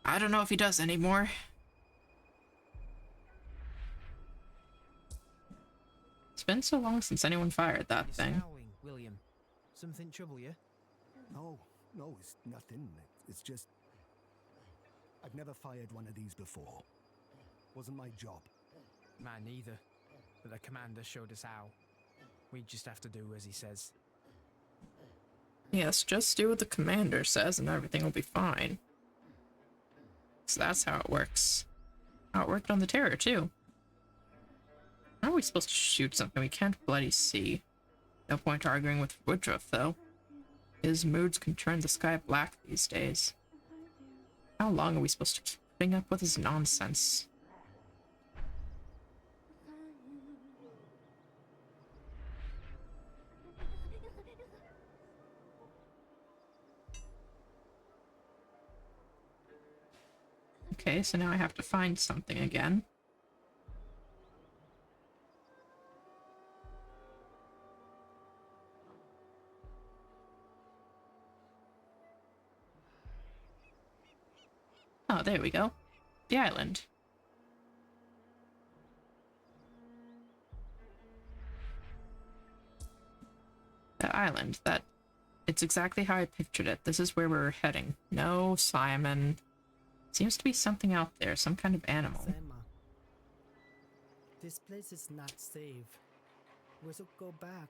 Speaker 1: I don't know if he does anymore. It's been so long since anyone fired that
Speaker 8: You're
Speaker 1: thing.
Speaker 8: scowling, William. Something trouble you?
Speaker 17: No, it's nothing. It's just... I've never fired one of these before. Wasn't my job.
Speaker 8: Mine neither. But the commander showed us how. We just have to do as he says.
Speaker 1: Yes, just do what the commander says and everything will be fine. So that's how it works. How it worked on the Terror, too. How are we supposed to shoot something we can't bloody see? No point arguing with Woodruff, though. His moods can turn the sky black these days. How long are we supposed to keep putting up with his nonsense? Okay, so now I have to find something again. Oh, there we go. The island. The island, it's exactly how I pictured it. This is where we're heading. No, Simon. Seems to be something out there, some kind of animal.
Speaker 10: Saima, this place is not safe. We should go back.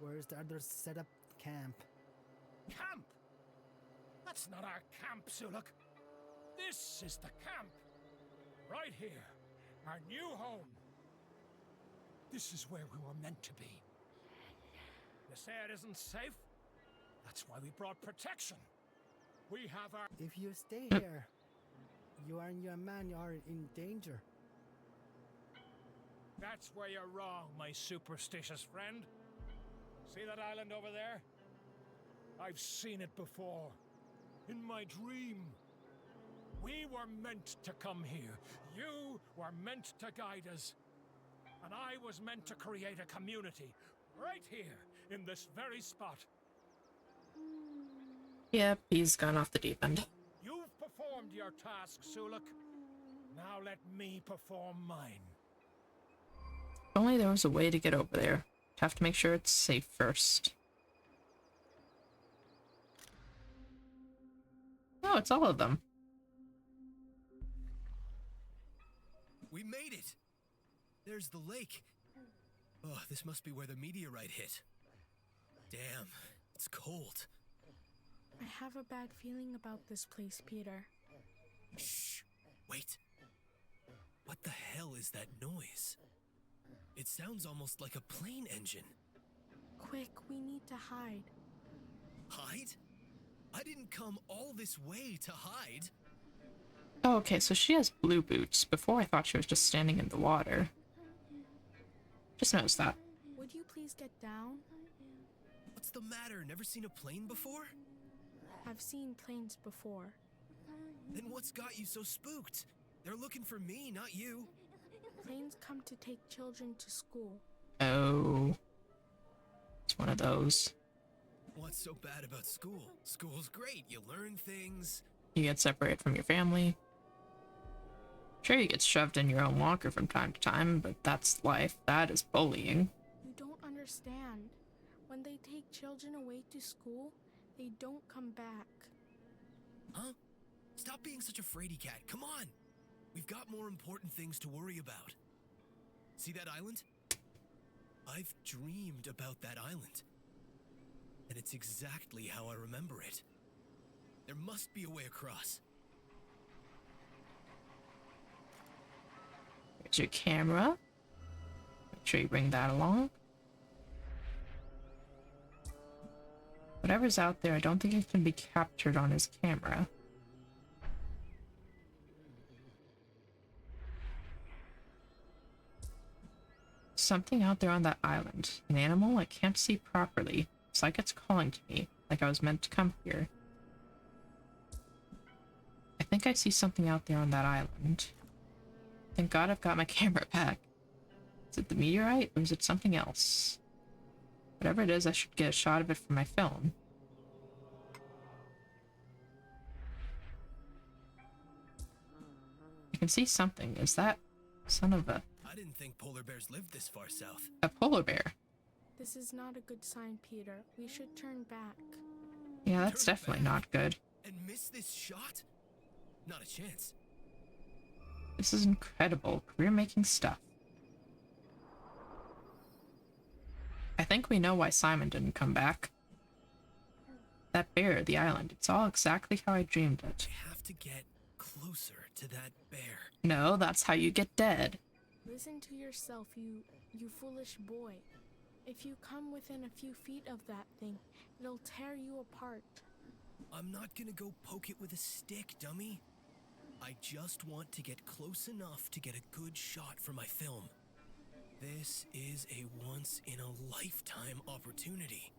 Speaker 10: Where's the other set up camp?
Speaker 7: Camp? That's not our camp, Suluk. This is the camp. Right here. Our new home. This is where we were meant to be. You say it isn't safe? That's why we brought protection. We have our...
Speaker 10: If you stay here, you and your man are in danger.
Speaker 7: That's where you're wrong, my superstitious friend. See that island over there? I've seen it before. In my dream. We were meant to come here. You were meant to guide us. And I was meant to create a community. Right here, in this very spot.
Speaker 1: Yep, he's gone off the deep end.
Speaker 7: You've performed your task, Suluk. Now let me perform mine.
Speaker 1: If only there was a way to get over there. Have to make sure it's safe first. Oh, it's all of them.
Speaker 5: We made it! There's the lake. Oh, this must be where the meteorite hit. Damn, it's cold.
Speaker 16: I have a bad feeling about this place, Peter.
Speaker 5: Shh! Wait. What the hell is that noise? It sounds almost like a plane engine.
Speaker 16: Quick, we need to hide.
Speaker 5: Hide? I didn't come all this way to hide.
Speaker 1: Oh, okay, so she has blue boots. Before I thought she was just standing in the water. Just noticed that.
Speaker 16: Would you please get down?
Speaker 5: What's the matter? Never seen a plane before?
Speaker 16: I've seen planes before.
Speaker 5: Then what's got you so spooked? They're looking for me, not you.
Speaker 16: Planes come to take children to school.
Speaker 1: Oh. It's one of those.
Speaker 5: What's so bad about school? School's great. You learn things.
Speaker 1: You get separated from your family. Sure, you get shoved in your own locker from time to time, but that's life. That is bullying.
Speaker 16: You don't understand. When When they take children away to school, they don't come back.
Speaker 5: Huh? Stop being such a fraidy cat. Come on! We've got more important things to worry about. See that island? I've dreamed about that island. And it's exactly how I remember it. There must be a way across.
Speaker 1: Here's your camera. Make sure you bring that along. Whatever's out there, I don't think it can be captured on his camera. Something out there on that island. An animal I can't see properly. It's like it's calling to me, like I was meant to come here. I think I see something out there on that island. Thank God I've got my camera back. Is it the meteorite, or is it something else? Whatever it is, I should get a shot of it for my film. I can see something. Is that son of a...
Speaker 5: I didn't think polar bears lived this far south.
Speaker 1: A polar bear?
Speaker 16: This is not a good sign, Peter. We should turn back.
Speaker 1: Yeah, that's definitely not good.
Speaker 5: And miss this shot? Not a chance.
Speaker 1: This is incredible. Career-making stuff. I think we know why Simon didn't come back. That bear, the island, it's all exactly how I dreamed it.
Speaker 5: I have to get closer to that bear.
Speaker 1: No, that's how you get dead.
Speaker 16: Listen to yourself, you foolish boy. If you come within a few feet of that thing, it'll tear you apart.
Speaker 5: I'm not gonna go poke it with a stick, dummy. I just want to get close enough to get a good shot for my film. This is a once-in-a-lifetime opportunity.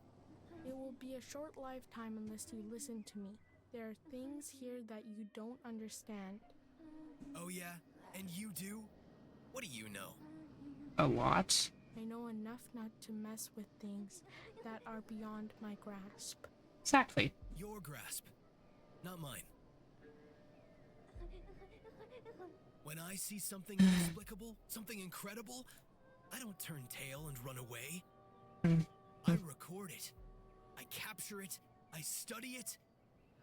Speaker 16: It will be a short lifetime unless you listen to me. There are things here that you don't understand.
Speaker 5: Oh yeah? And you do? What do you know?
Speaker 1: A lot.
Speaker 16: I know enough not to mess with things that are beyond my grasp.
Speaker 1: Exactly.
Speaker 5: Your grasp, not mine. When I see something inexplicable, something incredible, I don't turn tail and run away. I record it. I capture it. I study it.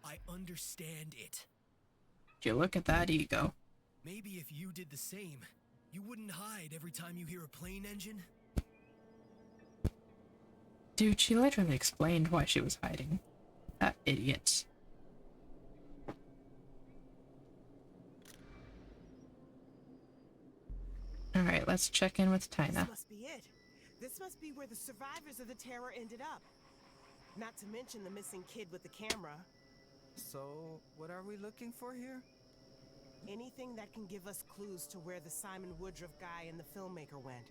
Speaker 5: I understand it.
Speaker 1: You look at that ego.
Speaker 5: Maybe if you did the same, you wouldn't hide every time you hear a plane engine.
Speaker 1: Dude, she literally explained why she was hiding. That idiot. Alright, let's check in with Tina.
Speaker 14: This must be it. This must be where the survivors of the terror ended up. Not to mention the missing kid with the camera.
Speaker 15: So, what are we looking for here?
Speaker 14: Anything that can give us clues to where the Simon Woodruff guy and the filmmaker went.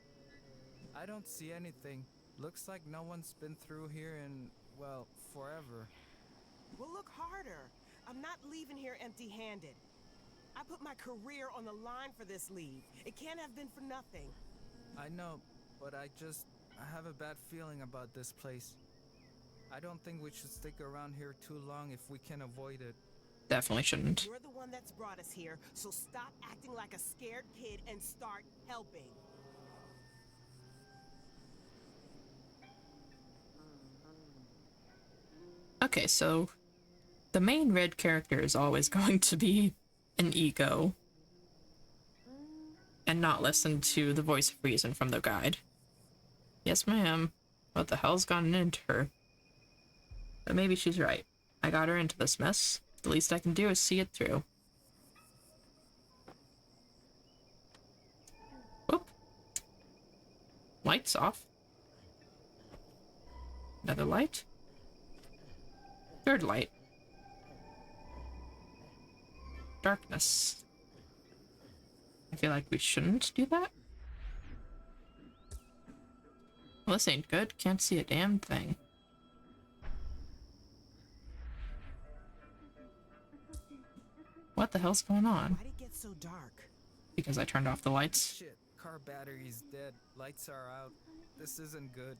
Speaker 15: I don't see anything. Looks like no one's been through here in, well, forever.
Speaker 14: Well, look harder. I'm not leaving here empty-handed. I put my career on the line for this lead. It can't have been for nothing.
Speaker 15: I know, but I have a bad feeling about this place. I don't think we should stick around here too long if we can avoid it.
Speaker 1: Definitely shouldn't.
Speaker 14: You're the one that's brought us here, so stop acting like a scared kid and start helping.
Speaker 1: Okay, so the main red character is always going to be an ego and not listen to the voice of reason from the guide. Yes, ma'am. What the hell's gotten into her? But maybe she's right. I got her into this mess. The least I can do is see it through. Whoop. Lights off. Another light. Third light. Darkness. I feel like we shouldn't do that. Well, this ain't good. Can't see a damn thing. What the hell's going on?
Speaker 14: Why'd it get so dark?
Speaker 1: Because I turned off the lights.
Speaker 15: Shit, car battery's dead. Lights are out. This isn't good.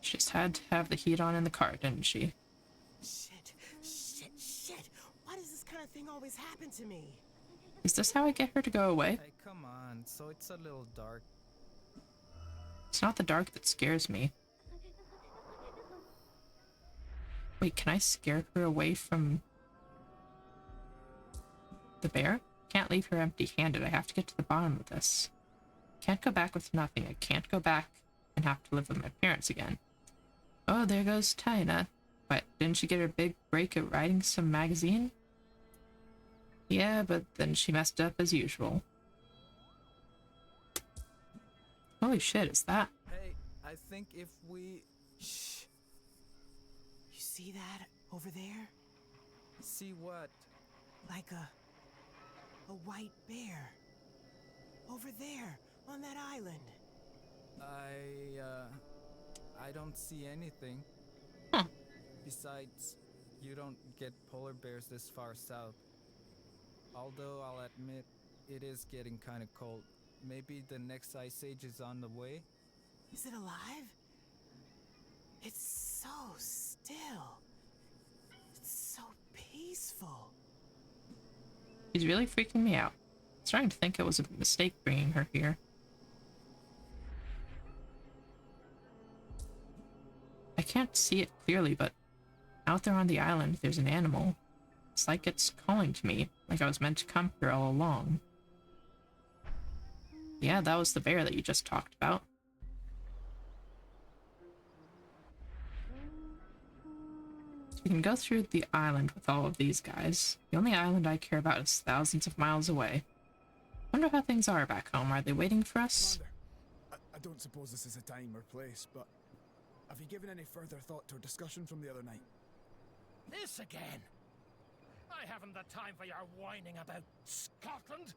Speaker 1: She just had to have the heat on in the car, didn't she?
Speaker 14: Shit. Why does this kind of thing always happen to me?
Speaker 1: Is this how I get her to go away?
Speaker 15: Hey, come on. So it's a little dark.
Speaker 1: It's not the dark that scares me. Wait, can I scare her away from the bear? Can't leave her empty-handed. I have to get to the bottom of this. Can't go back with nothing. I can't go back and have to live with my parents again. Oh, there goes Tina. What, didn't she get her big break at writing some magazine? Yeah, but then she messed up as usual. Holy shit, is that?
Speaker 15: Hey, I think if we...
Speaker 14: Shh. You see that over there?
Speaker 15: See what?
Speaker 14: Like a white bear. Over there, on that island.
Speaker 15: I don't see anything.
Speaker 1: Huh.
Speaker 15: Besides, you don't get polar bears this far south. Although I'll admit, it is getting kind of cold. Maybe the next ice age is on the way?
Speaker 14: Is it alive? It's so still. It's so peaceful.
Speaker 1: He's really freaking me out. I was starting to think it was a mistake bringing her here. I can't see it clearly, but out there on the island, there's an animal. It's like it's calling to me, like I was meant to come here all along. Yeah, that was the bear that you just talked about. So we can go through the island with all of these guys. The only island I care about is thousands of miles away. Wonder how things are back home. Are they waiting for us?
Speaker 6: Commander, I don't suppose this is a time or place, but have you given any further thought to our discussion from the other night?
Speaker 18: This again? I haven't the time for your whining about Scotland.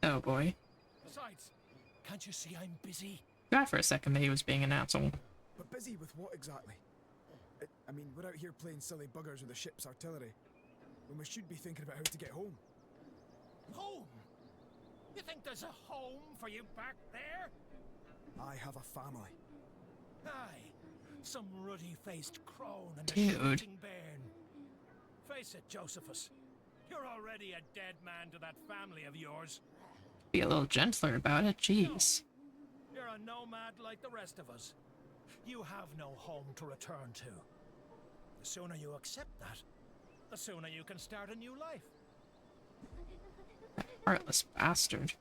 Speaker 1: Oh boy.
Speaker 18: Besides, can't you see I'm busy?
Speaker 1: Forgot for a second that he was being an asshole.
Speaker 6: But busy with what exactly? I mean, we're out here playing silly buggers with the ship's artillery, when we should be thinking about how to get home.
Speaker 18: Home? You think there's a home for you back there?
Speaker 6: I have a family.
Speaker 18: Aye, some ruddy-faced crone and a
Speaker 1: Dude.
Speaker 18: shooting bairn. Face it, Josephus. You're already a dead man to that family of yours.
Speaker 1: Be a little gentler about it, jeez.
Speaker 18: You're a nomad like the rest of us. You have no home to return to. The sooner you accept that, the sooner you can start a new life.
Speaker 1: Heartless bastard.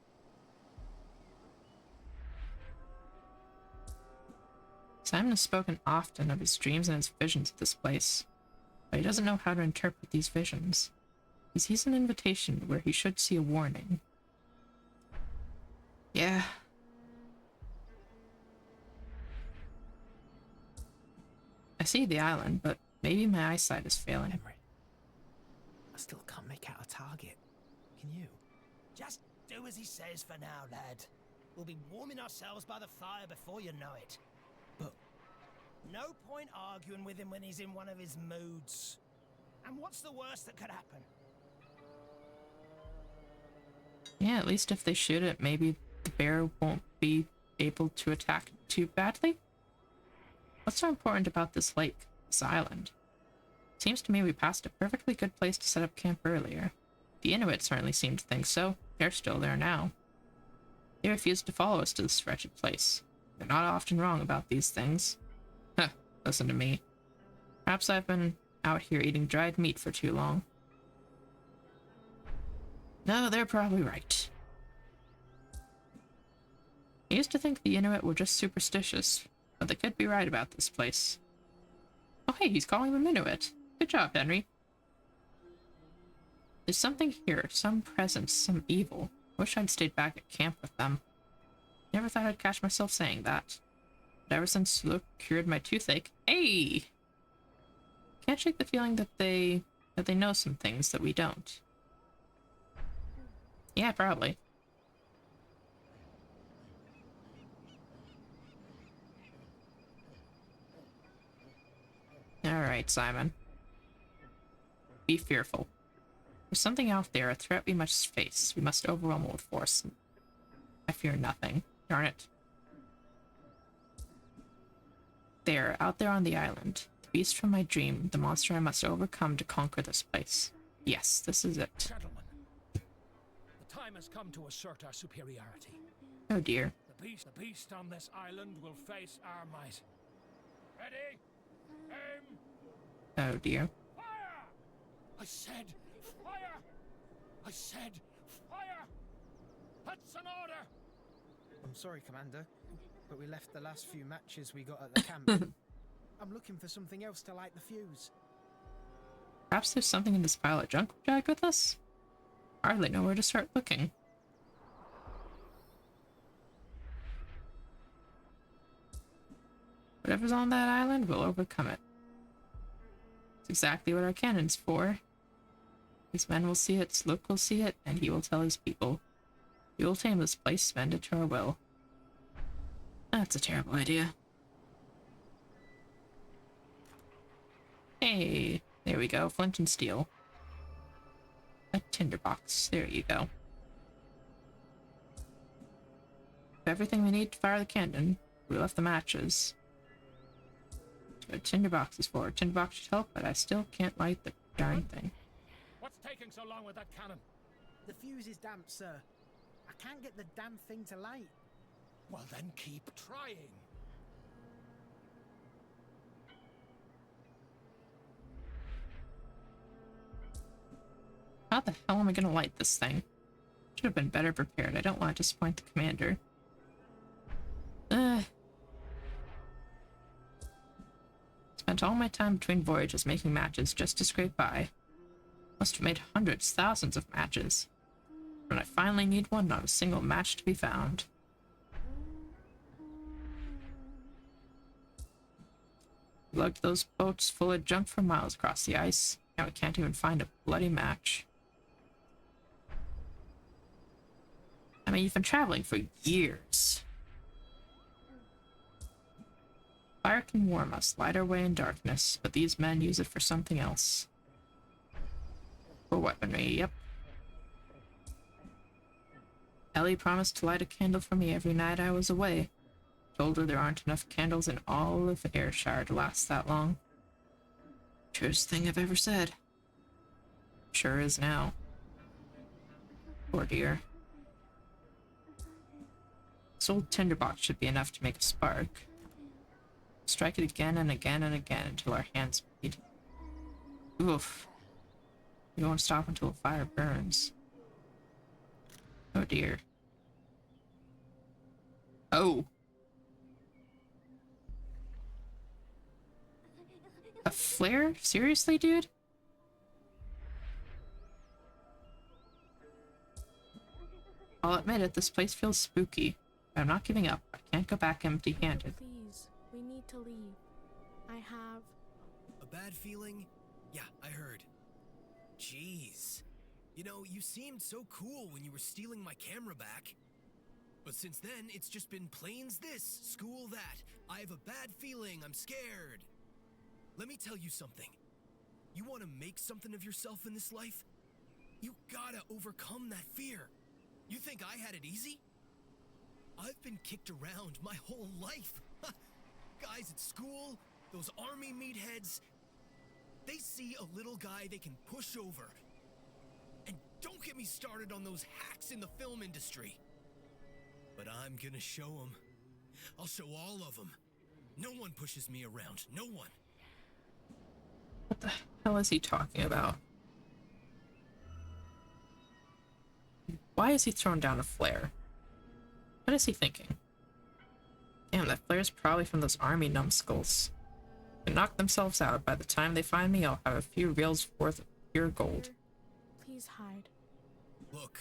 Speaker 1: Simon has spoken often of his dreams and his visions of this place, but he doesn't know how to interpret these visions. He sees an invitation where he should see a warning. Yeah. I see the island, but maybe my eyesight is failing.
Speaker 8: Henry, I still can't make out a target. Can you?
Speaker 18: Just do as he says for now, lad. We'll be warming ourselves by the fire before you know it.
Speaker 8: But
Speaker 18: no point arguing with him when he's in one of his moods. And what's the worst that could happen?
Speaker 1: Yeah, at least if they shoot it, maybe the bear won't be able to attack too badly? What's so important about this lake, this island? Seems to me we passed a perfectly good place to set up camp earlier. The Inuit certainly seem to think so. They're still there now. They refused to follow us to this wretched place. They're not often wrong about these things. Huh, listen to me. Perhaps I've been out here eating dried meat for too long. No, they're probably right. I used to think the Inuit were just superstitious, but they could be right about this place. Oh hey, he's calling them Inuit. Good job, Henry. There's something here, some presence, some evil. Wish I'd stayed back at camp with them. Never thought I'd catch myself saying that. But ever since Luke cured my toothache, hey! Can't shake the feeling that they know some things that we don't. Yeah, probably. Alright, Simon. Be fearful. There's something out there, a threat we must face. We must overwhelm it with force. I fear nothing. Darn it. There, out there on the island. The beast from my dream, the monster I must overcome to conquer this place. Yes, this is it.
Speaker 18: Gentlemen, the time has come to assert our superiority.
Speaker 1: Oh dear.
Speaker 18: The beast on this island will face our might. Ready? Aim!
Speaker 1: Oh dear.
Speaker 13: I said fire! I said fire! That's an order!
Speaker 8: I'm sorry, Commander, but we left the last few matches we got at the camp. I'm looking for something else to light the fuse.
Speaker 1: Perhaps there's something in this pile of junk we dragged with us? I hardly know where to start looking. Whatever's on that island, we'll overcome it. It's exactly what our cannon's for. His men will see it, Slook will see it, and he will tell his people. We will tame this place, spend it to our will. That's a terrible idea. Hey, there we go, flint and steel. A tinderbox, there you go. Everything we need to fire the cannon. We left the matches. What tinderbox is for. Tinderbox should help, but I still can't light the darn thing.
Speaker 18: What's taking so long with that cannon?
Speaker 8: The fuse is damp, sir. I can't get the damn thing to light.
Speaker 18: Well, then keep trying.
Speaker 1: How the hell am I gonna light this thing? Should have been better prepared. I don't want to disappoint the commander. Spent all my time between voyages making matches just to scrape by. Must have made hundreds, thousands of matches. When I finally need one, not a single match to be found. We lugged those boats full of junk for miles across the ice. Now we can't even find a bloody match. I mean, you've been traveling for years. Fire can warm us, light our way in darkness, but these men use it for something else. For weaponry, yep. Ellie promised to light a candle for me every night I was away. Told her there aren't enough candles in all of Ayrshire to last that long. Truest thing I've ever said. Sure is now. Poor dear. This old tinderbox should be enough to make a spark. Strike it again and again and again until our hands bleed. Oof. We won't stop until the fire burns. Oh dear. Oh. A flare? Seriously, dude? I'll admit it, this place feels spooky. But I'm not giving up. I can't go back empty-handed.
Speaker 16: Please, we need to leave. I have...
Speaker 5: A bad feeling? Yeah, I heard. Jeez. You know, you seemed so cool when you were stealing my camera back. But since then, it's just been plains this, school that. I have a bad feeling, I'm scared. Let me tell you something. You want to make something of yourself in this life? You gotta overcome that fear. You think I had it easy? I've been kicked around my whole life. Guys at school, those army meatheads, they see a little guy they can push over. And don't get me started on those hacks in the film industry. But I'm gonna show them. I'll show all of them. No one pushes me around. No one.
Speaker 1: What the hell is he talking about? Why is he throwing down a flare? What is he thinking? Damn, that flare's probably from those army numbskulls. They knock themselves out. By the time they find me, I'll have a few reels worth of pure gold.
Speaker 16: Please hide.
Speaker 5: Look,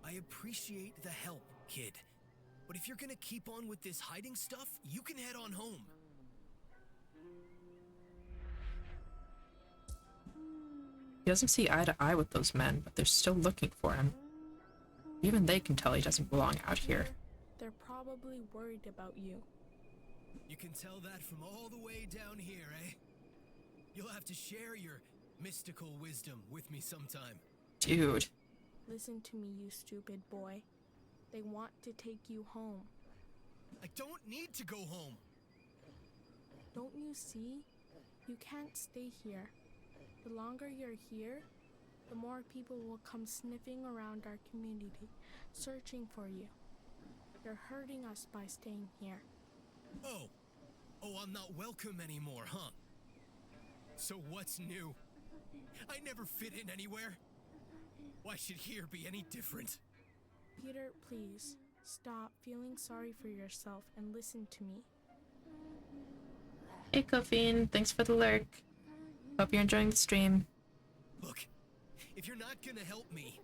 Speaker 5: I appreciate the help, kid. But if you're gonna keep on with this hiding stuff, you can head on home.
Speaker 1: He doesn't see eye to eye with those men, but they're still looking for him. Even they can tell he doesn't belong out here.
Speaker 16: They're probably worried about you.
Speaker 5: You can tell that from all the way down here, eh? You'll have to share your mystical wisdom with me sometime.
Speaker 1: Dude.
Speaker 16: Listen to me, you stupid boy. They want to take you home.
Speaker 5: I don't need to go home.
Speaker 16: Don't you see? You can't stay here. The longer you're here, the more people will come sniffing around our community, searching for you. You're hurting us by staying here.
Speaker 5: Oh, I'm not welcome anymore, huh? So what's new? I never fit in anywhere. Why should here be any different?
Speaker 16: Peter, please, stop feeling sorry for yourself and listen to me.
Speaker 1: Hey, Kofian, thanks for the lurk. Hope you're enjoying the stream.
Speaker 5: Look, if you're not gonna help me,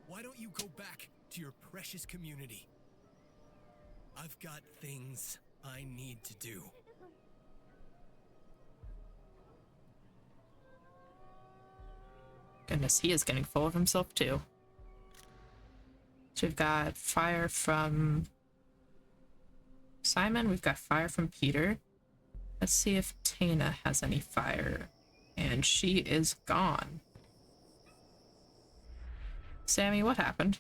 Speaker 5: why don't you go back to your precious community? I've got things I need to do.
Speaker 1: Goodness, he is getting full of himself too. So we've got fire from Simon, we've got fire from Peter. Let's see if Tana has any fire. And she is gone. Sammy, what happened?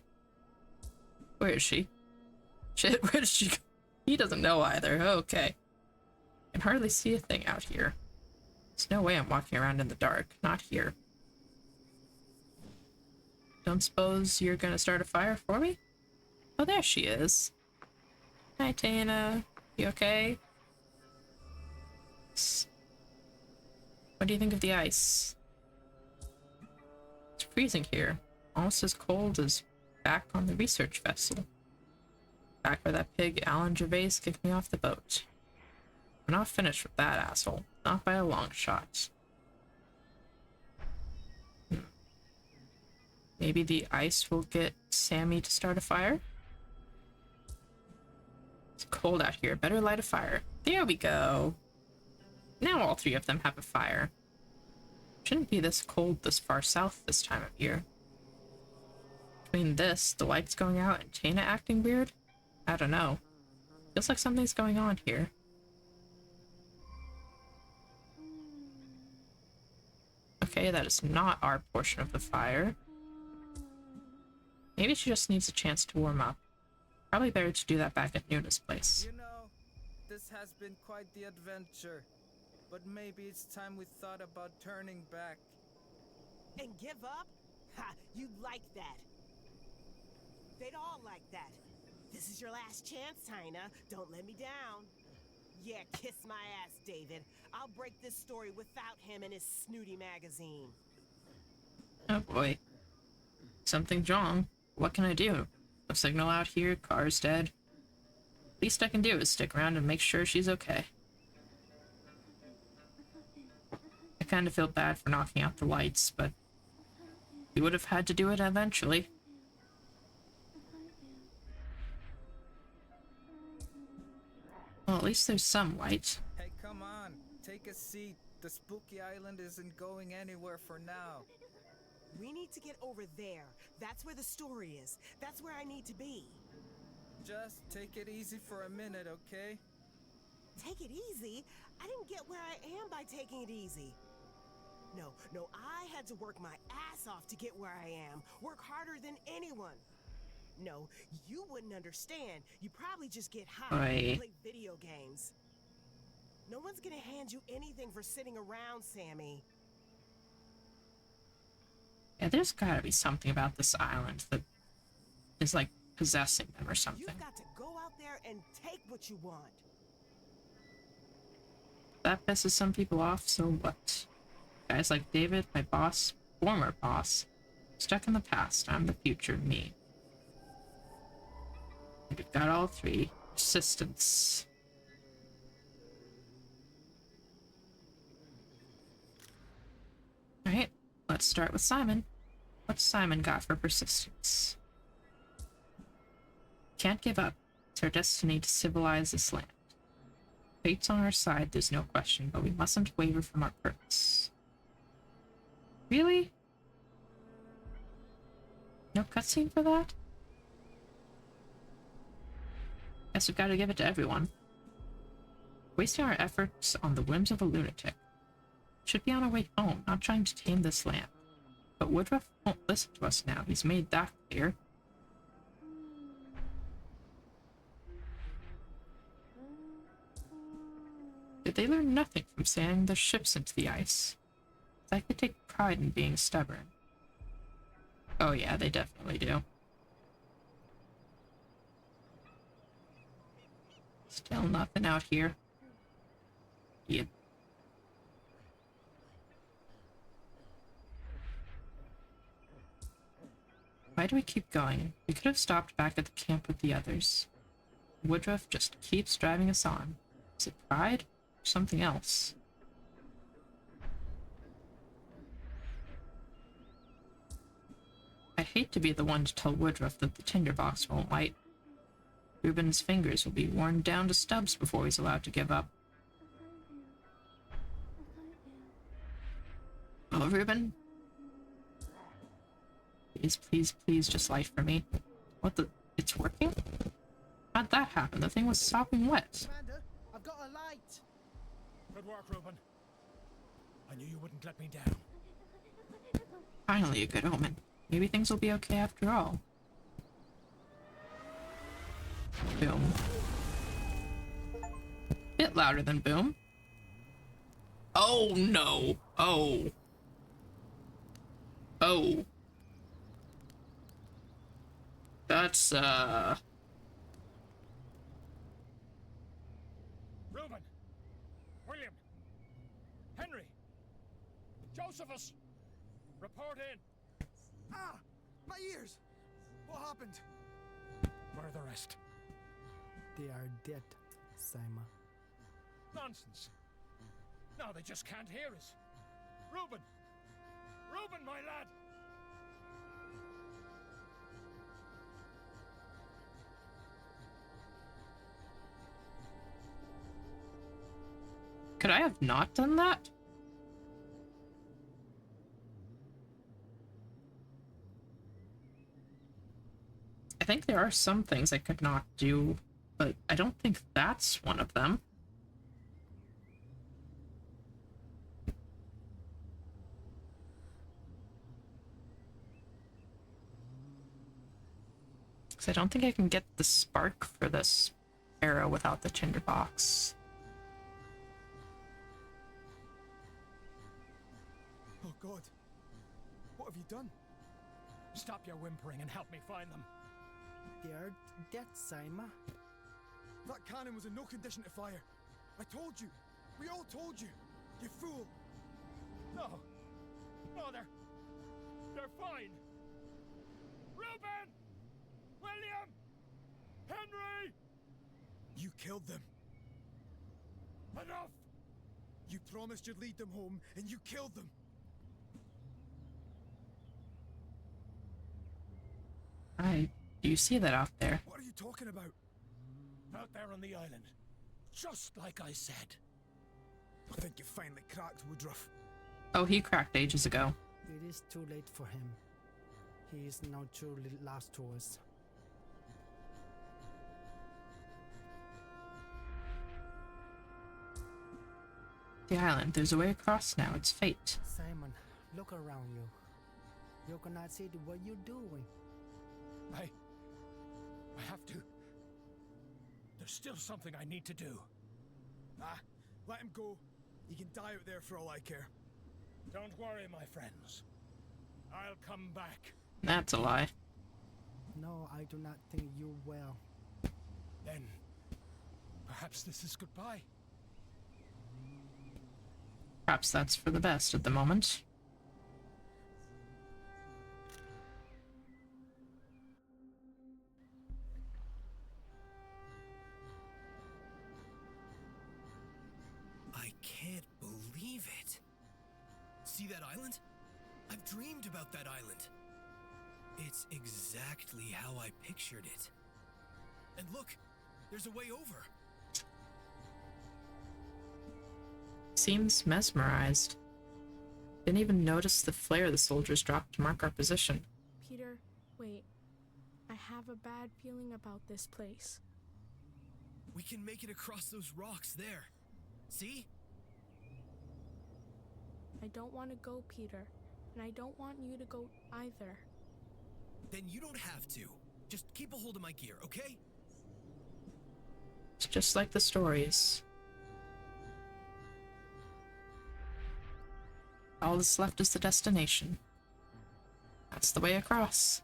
Speaker 1: Where is she? Shit, where did she go? He doesn't know either. Okay. I can hardly see a thing out here. There's no way I'm walking around in the dark. Not here. Don't suppose you're gonna start a fire for me? Oh, there she is. Hi, Tana. You okay? What do you think of the ice? It's freezing here. Almost as cold as back on the research vessel. Back where that pig Alan Gervais kicked me off the boat. I'm not finished with that asshole. Not by a long shot. Maybe the ice will get Sammy to start a fire? It's cold out here. Better light a fire. There we go. Now all three of them have a fire. Shouldn't be this cold this far south this time of year. Between this, the lights going out, and Tana acting weird? I don't know. Feels like something's going on here. Okay, that is not our portion of the fire. Maybe she just needs a chance to warm up. Probably better to do that back at Nuna's place.
Speaker 15: You know, this has been quite the adventure. But maybe it's time we thought about turning back.
Speaker 14: And give up? Ha! You'd like that. They'd all like that. This is your last chance, Tina. Don't let me down. Yeah, kiss my ass, David. I'll break this story without him and his snooty magazine.
Speaker 1: Oh boy. Something's wrong. What can I do? No signal out here, car's dead. Least I can do is stick around and make sure she's okay. I kind of feel bad for knocking out the lights, but we would have had to do it eventually. Well, at least there's some light.
Speaker 15: Hey, come on. Take a seat. The spooky island isn't going anywhere for now.
Speaker 14: We need to get over there. That's where the story is. That's where I need to be.
Speaker 15: Just take it easy for a minute, okay?
Speaker 14: Take it easy? I didn't get where I am by taking it easy. No, I had to work my ass off to get where I am. Work harder than anyone. No, you wouldn't understand. You probably just get high and play video games. No one's gonna hand you anything for sitting around, Sammy.
Speaker 1: Yeah, there's gotta be something about this island that is like possessing them or something.
Speaker 14: You've got to go out there and take what you want.
Speaker 1: That pisses some people off, so what? Guys like David, my boss, former boss, stuck in the past. I'm the future me. And we've got all three. Persistence. Alright, let's start with Simon. What's Simon got for persistence? Can't give up. It's our destiny to civilize this land. Fate's on our side, there's no question, but we mustn't waver from our purpose. Really? No cutscene for that? Guess we've got to give it to everyone. Wasting our efforts on the whims of a lunatic. Should be on our way home, not trying to tame this land. But Woodruff won't listen to us now, he's made that clear. Did they learn nothing from sailing their ships into the ice? It's like they take pride in being stubborn. Oh yeah, they definitely do. Still nothing out here. Yep. Why do we keep going? We could have stopped back at the camp with the others. Woodruff just keeps driving us on. Is it pride or something else? I hate to be the one to tell Woodruff that the tinderbox won't light. Reuben's fingers will be worn down to stubs before he's allowed to give up. Oh, Reuben. Please, please, please just light for me. What the? It's working? How'd that happen? The thing was sopping wet.
Speaker 18: Commander, I've got a light.
Speaker 4: Good work, Reuben. I knew you wouldn't let me down.
Speaker 1: Finally a good omen. Maybe things will be okay after all. Boom. Bit louder than boom. Oh no. Oh. Oh. That's,
Speaker 4: Reuben! William! Henry! Josephus! Report in!
Speaker 6: Ah! My ears! What happened?
Speaker 4: Where are the rest?
Speaker 10: They are dead, Simon.
Speaker 4: Nonsense! No, they just can't hear us. Reuben! Reuben, my lad!
Speaker 1: Could I have not done that? I think there are some things I could not do, but I don't think that's one of them. Because I don't think I can get the spark for this arrow without the tinderbox.
Speaker 6: Oh God. What have you done?
Speaker 4: Stop your whimpering and help me find them.
Speaker 10: They are dead, Simon.
Speaker 6: That cannon was in no condition to fire. I told you. We all told you. You fool.
Speaker 4: No. No, they're fine. Reuben! William! Henry!
Speaker 6: You killed them.
Speaker 4: Enough!
Speaker 6: You promised you'd lead them home, and you killed them.
Speaker 1: Do you see that out there?
Speaker 6: What are you talking about?
Speaker 4: Out there on the island. Just like I said.
Speaker 6: I think you finally cracked, Woodruff.
Speaker 1: Oh, he cracked ages ago.
Speaker 10: It is too late for him. He is now truly lost to us.
Speaker 1: The island. There's a way across now. It's fate.
Speaker 10: Simon, look around you. You cannot see what you're doing.
Speaker 4: I have to. There's still something I need to do.
Speaker 6: Ah, let him go. He can die out there for all I care.
Speaker 4: Don't worry, my friends. I'll come back.
Speaker 1: That's a lie.
Speaker 10: No, I do not think you will.
Speaker 4: Then, perhaps this is goodbye.
Speaker 1: Perhaps that's for the best at the moment.
Speaker 5: I can't believe it. See that island? I've dreamed about that island. It's exactly how I pictured it. And look, there's a way over.
Speaker 1: Seems mesmerized. Didn't even notice the flare the soldiers dropped to mark our position.
Speaker 16: Peter, wait. I have a bad feeling about this place.
Speaker 5: We can make it across those rocks there. See?
Speaker 16: I don't want to go, Peter. And I don't want you to go either.
Speaker 5: Then you don't have to. Just keep a hold of my gear, okay?
Speaker 1: It's just like the stories. All that's left is the destination. That's the way across.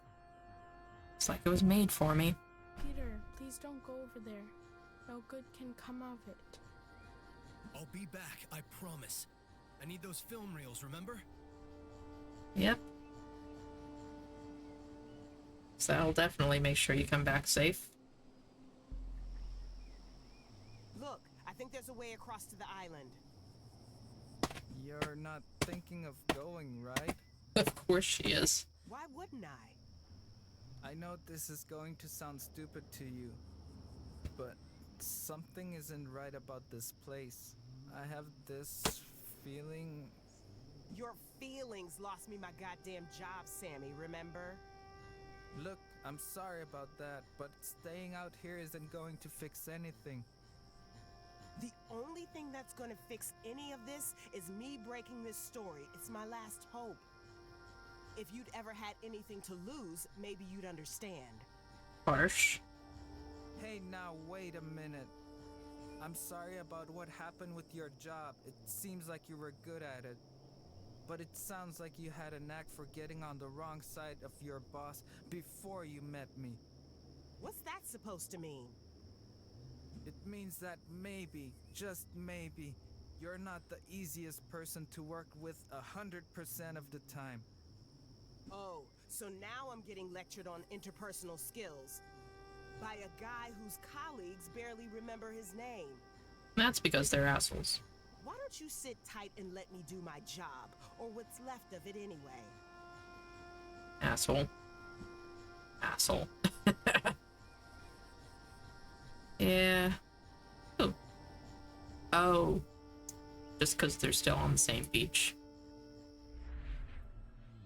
Speaker 1: It's like it was made for me.
Speaker 16: Peter, please don't go over there. No good can come of it.
Speaker 5: I'll be back, I promise. I need those film reels, remember?
Speaker 1: Yep. So I'll definitely make sure you come back safe.
Speaker 14: Look, I think there's a way across to the island.
Speaker 15: You're not thinking of going, right?
Speaker 1: Of course she is.
Speaker 14: Why wouldn't I?
Speaker 15: I know this is going to sound stupid to you, but something isn't right about this place. I have this feeling...
Speaker 14: Your feelings lost me my goddamn job, Sammy, remember?
Speaker 15: Look, I'm sorry about that, but staying out here isn't going to fix anything.
Speaker 14: The only thing that's gonna fix any of this is me breaking this story. It's my last hope. If you'd ever had anything to lose, maybe you'd understand.
Speaker 1: Harsh.
Speaker 15: Hey, now wait a minute. I'm sorry about what happened with your job. It seems like you were good at it. But it sounds like you had a knack for getting on the wrong side of your boss before you met me.
Speaker 14: What's that supposed to mean?
Speaker 15: It means that maybe, just maybe, you're not the easiest person to work with 100% of the time.
Speaker 14: Oh, so now I'm getting lectured on interpersonal skills by a guy whose colleagues barely remember his name.
Speaker 1: That's because they're assholes.
Speaker 14: Why don't you sit tight and let me do my job, or what's left of it anyway?
Speaker 1: Asshole. Asshole. Yeah. Oh. Oh. Just because they're still on the same beach.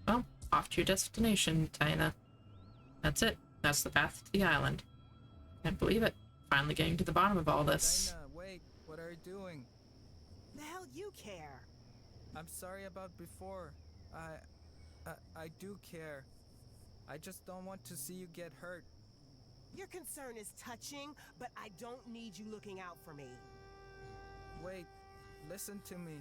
Speaker 1: Well, off to your destination, Taina. That's it. That's the path to the island. Can't believe it. Finally getting to the bottom of all this.
Speaker 15: Taina, wait, what are you doing?
Speaker 14: The hell you care?
Speaker 15: I'm sorry about before. I do care. I just don't want to see you get hurt.
Speaker 14: Your concern is touching, but I don't need you looking out for me.
Speaker 15: Wait, listen to me.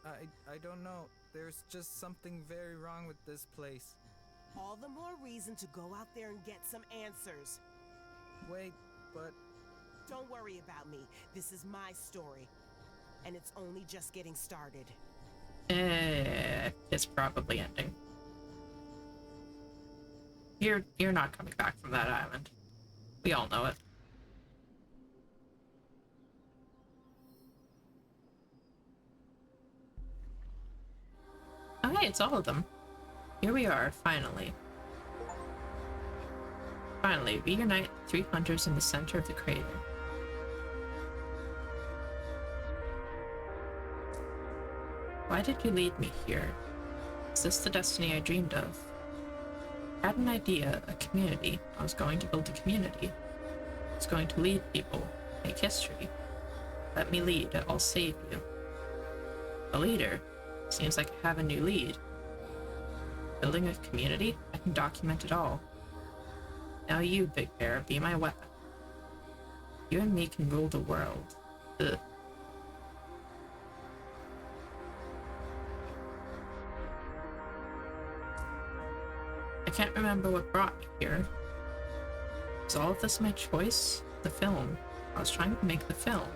Speaker 15: I don't know. There's just something very wrong with this place.
Speaker 14: All the more reason to go out there and get some answers.
Speaker 15: Wait, but...
Speaker 14: Don't worry about me. This is my story. And it's only just getting started.
Speaker 1: It's probably ending. You're not coming back from that island. We all know it. Oh hey, it's all of them. Here we are, finally. Finally, reunite the 3 hunters in the center of the crater. Why did you lead me here? Is this the destiny I dreamed of? I had an idea, a community. I was going to build a community. I was going to lead people, make history. Let me lead, I'll save you. A leader? Seems like I have a new lead. Building a community? I can document it all. Now you, Big Bear, be my weapon. You and me can rule the world. Ugh. I can't remember what brought me here. Was all of this my choice? The film. I was trying to make the film.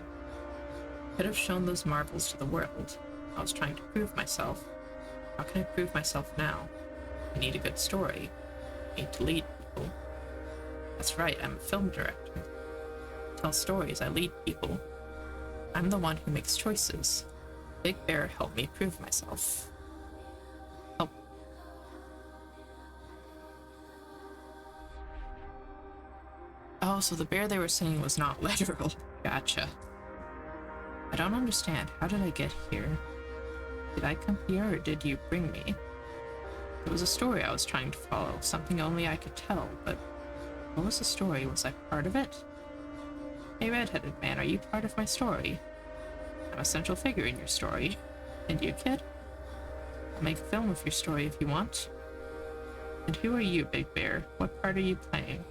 Speaker 1: I could have shown those marvels to the world. I was trying to prove myself. How can I prove myself now? I need a good story. I need to lead people. That's right, I'm a film director. I tell stories, I lead people. I'm the one who makes choices. Big Bear helped me prove myself. Oh, so the bear they were saying was not literal. Gotcha. I don't understand. How did I get here? Did I come here or did you bring me? It was a story I was trying to follow, something only I could tell, but what was the story? Was I part of it? Hey, red-headed man, are you part of my story? I'm a central figure in your story. And you, kid? I'll make a film of your story if you want. And who are you, Big Bear? What part are you playing?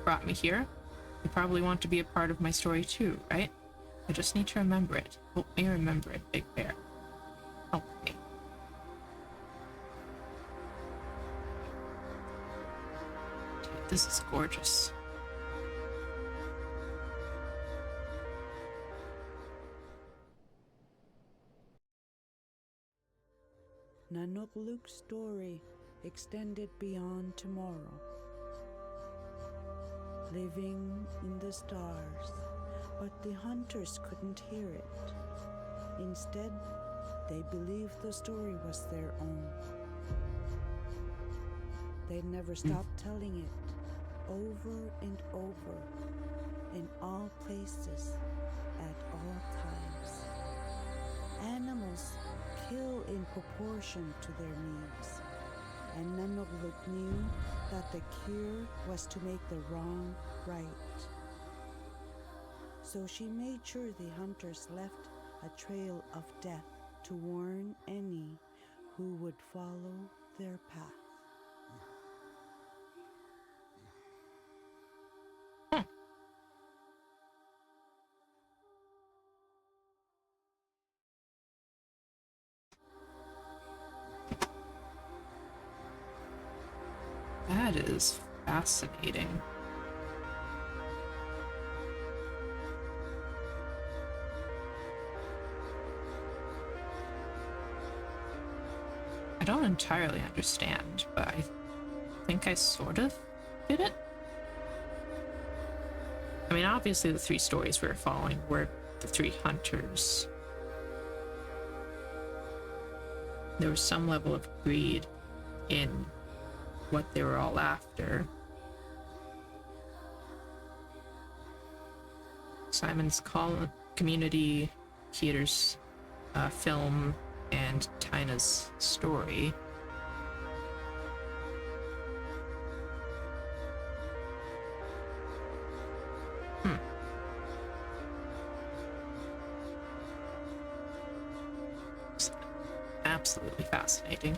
Speaker 1: Brought me here? You probably want to be a part of my story too, right? I just need to remember it. Help me remember it, Big Bear. Help me. Dude, this is gorgeous.
Speaker 2: Nanook Luke's story extended beyond tomorrow, living in the stars, but the hunters couldn't hear it. Instead, they believed the story was their own. They never stopped telling it, over and over, in all places, at all times. Animals kill in proportion to their needs, and none of them knew that the cure was to make the wrong right. So she made sure the hunters left a trail of death to warn any who would follow their path.
Speaker 1: That is fascinating. I don't entirely understand, but I think I sort of get it. I mean, obviously the three stories we were following were the three hunters. There was some level of greed in what they were all after. Simon's community, Keter's film, and Tina's story. It's absolutely fascinating.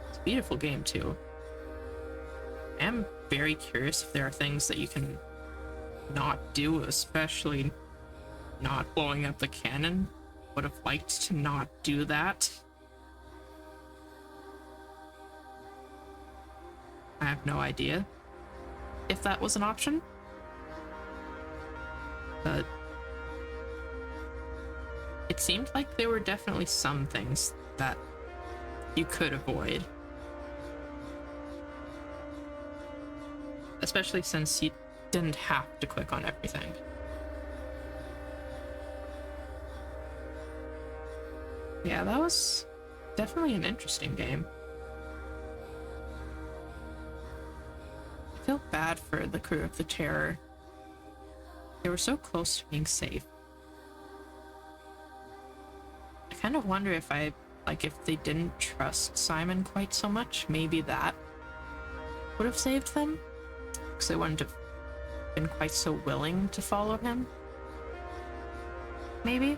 Speaker 1: It's a beautiful game too. I am very curious if there are things that you can not do, especially not blowing up the cannon. Would have liked to not do that. I have no idea if that was an option, but it seemed like there were definitely some things that you could avoid. Especially since you didn't have to click on everything. Yeah, that was definitely an interesting game. I feel bad for the crew of the Terror. They were so close to being safe. I kind of wonder if if they didn't trust Simon quite so much, maybe that would have saved them. Because they wouldn't have been quite so willing to follow him. Maybe?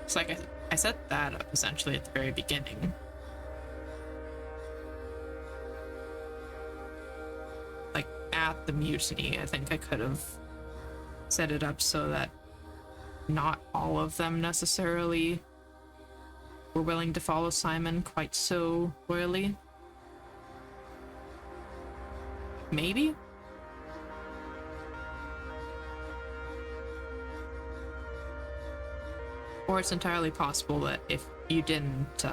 Speaker 1: It's like I set that up essentially at the very beginning. Like at the mutiny, I think I could have set it up so that not all of them necessarily were willing to follow Simon quite so loyally. Maybe? Or it's entirely possible that if you didn't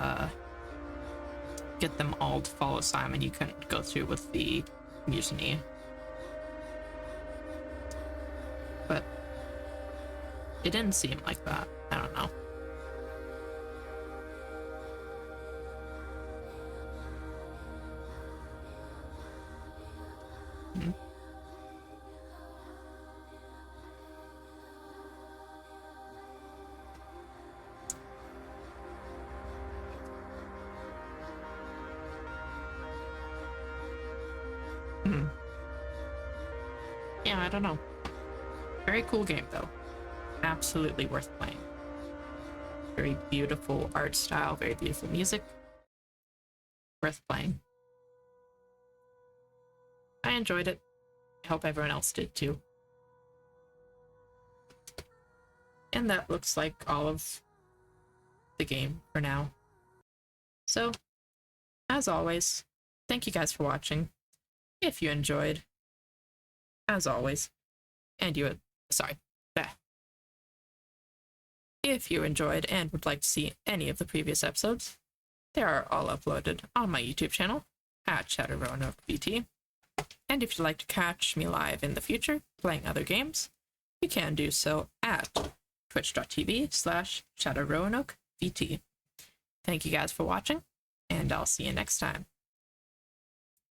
Speaker 1: get them all to follow Simon, you couldn't go through with the mutiny. But it didn't seem like that. I don't know. Yeah, I don't know. Very cool game, though. Absolutely worth playing. Very beautiful art style, very beautiful music. Worth playing. I enjoyed it. I hope everyone else did too. And that looks like all of the game for now. So, as always, thank you guys for watching. If you enjoyed, as always, and you, sorry, If you enjoyed and would like to see any of the previous episodes, they are all uploaded on my YouTube channel at Shadow Roanoke VT. And if you'd like to catch me live in the future playing other games, you can do so at twitch.tv/Shadow Roanoke VT. Thank you guys for watching, and I'll see you next time.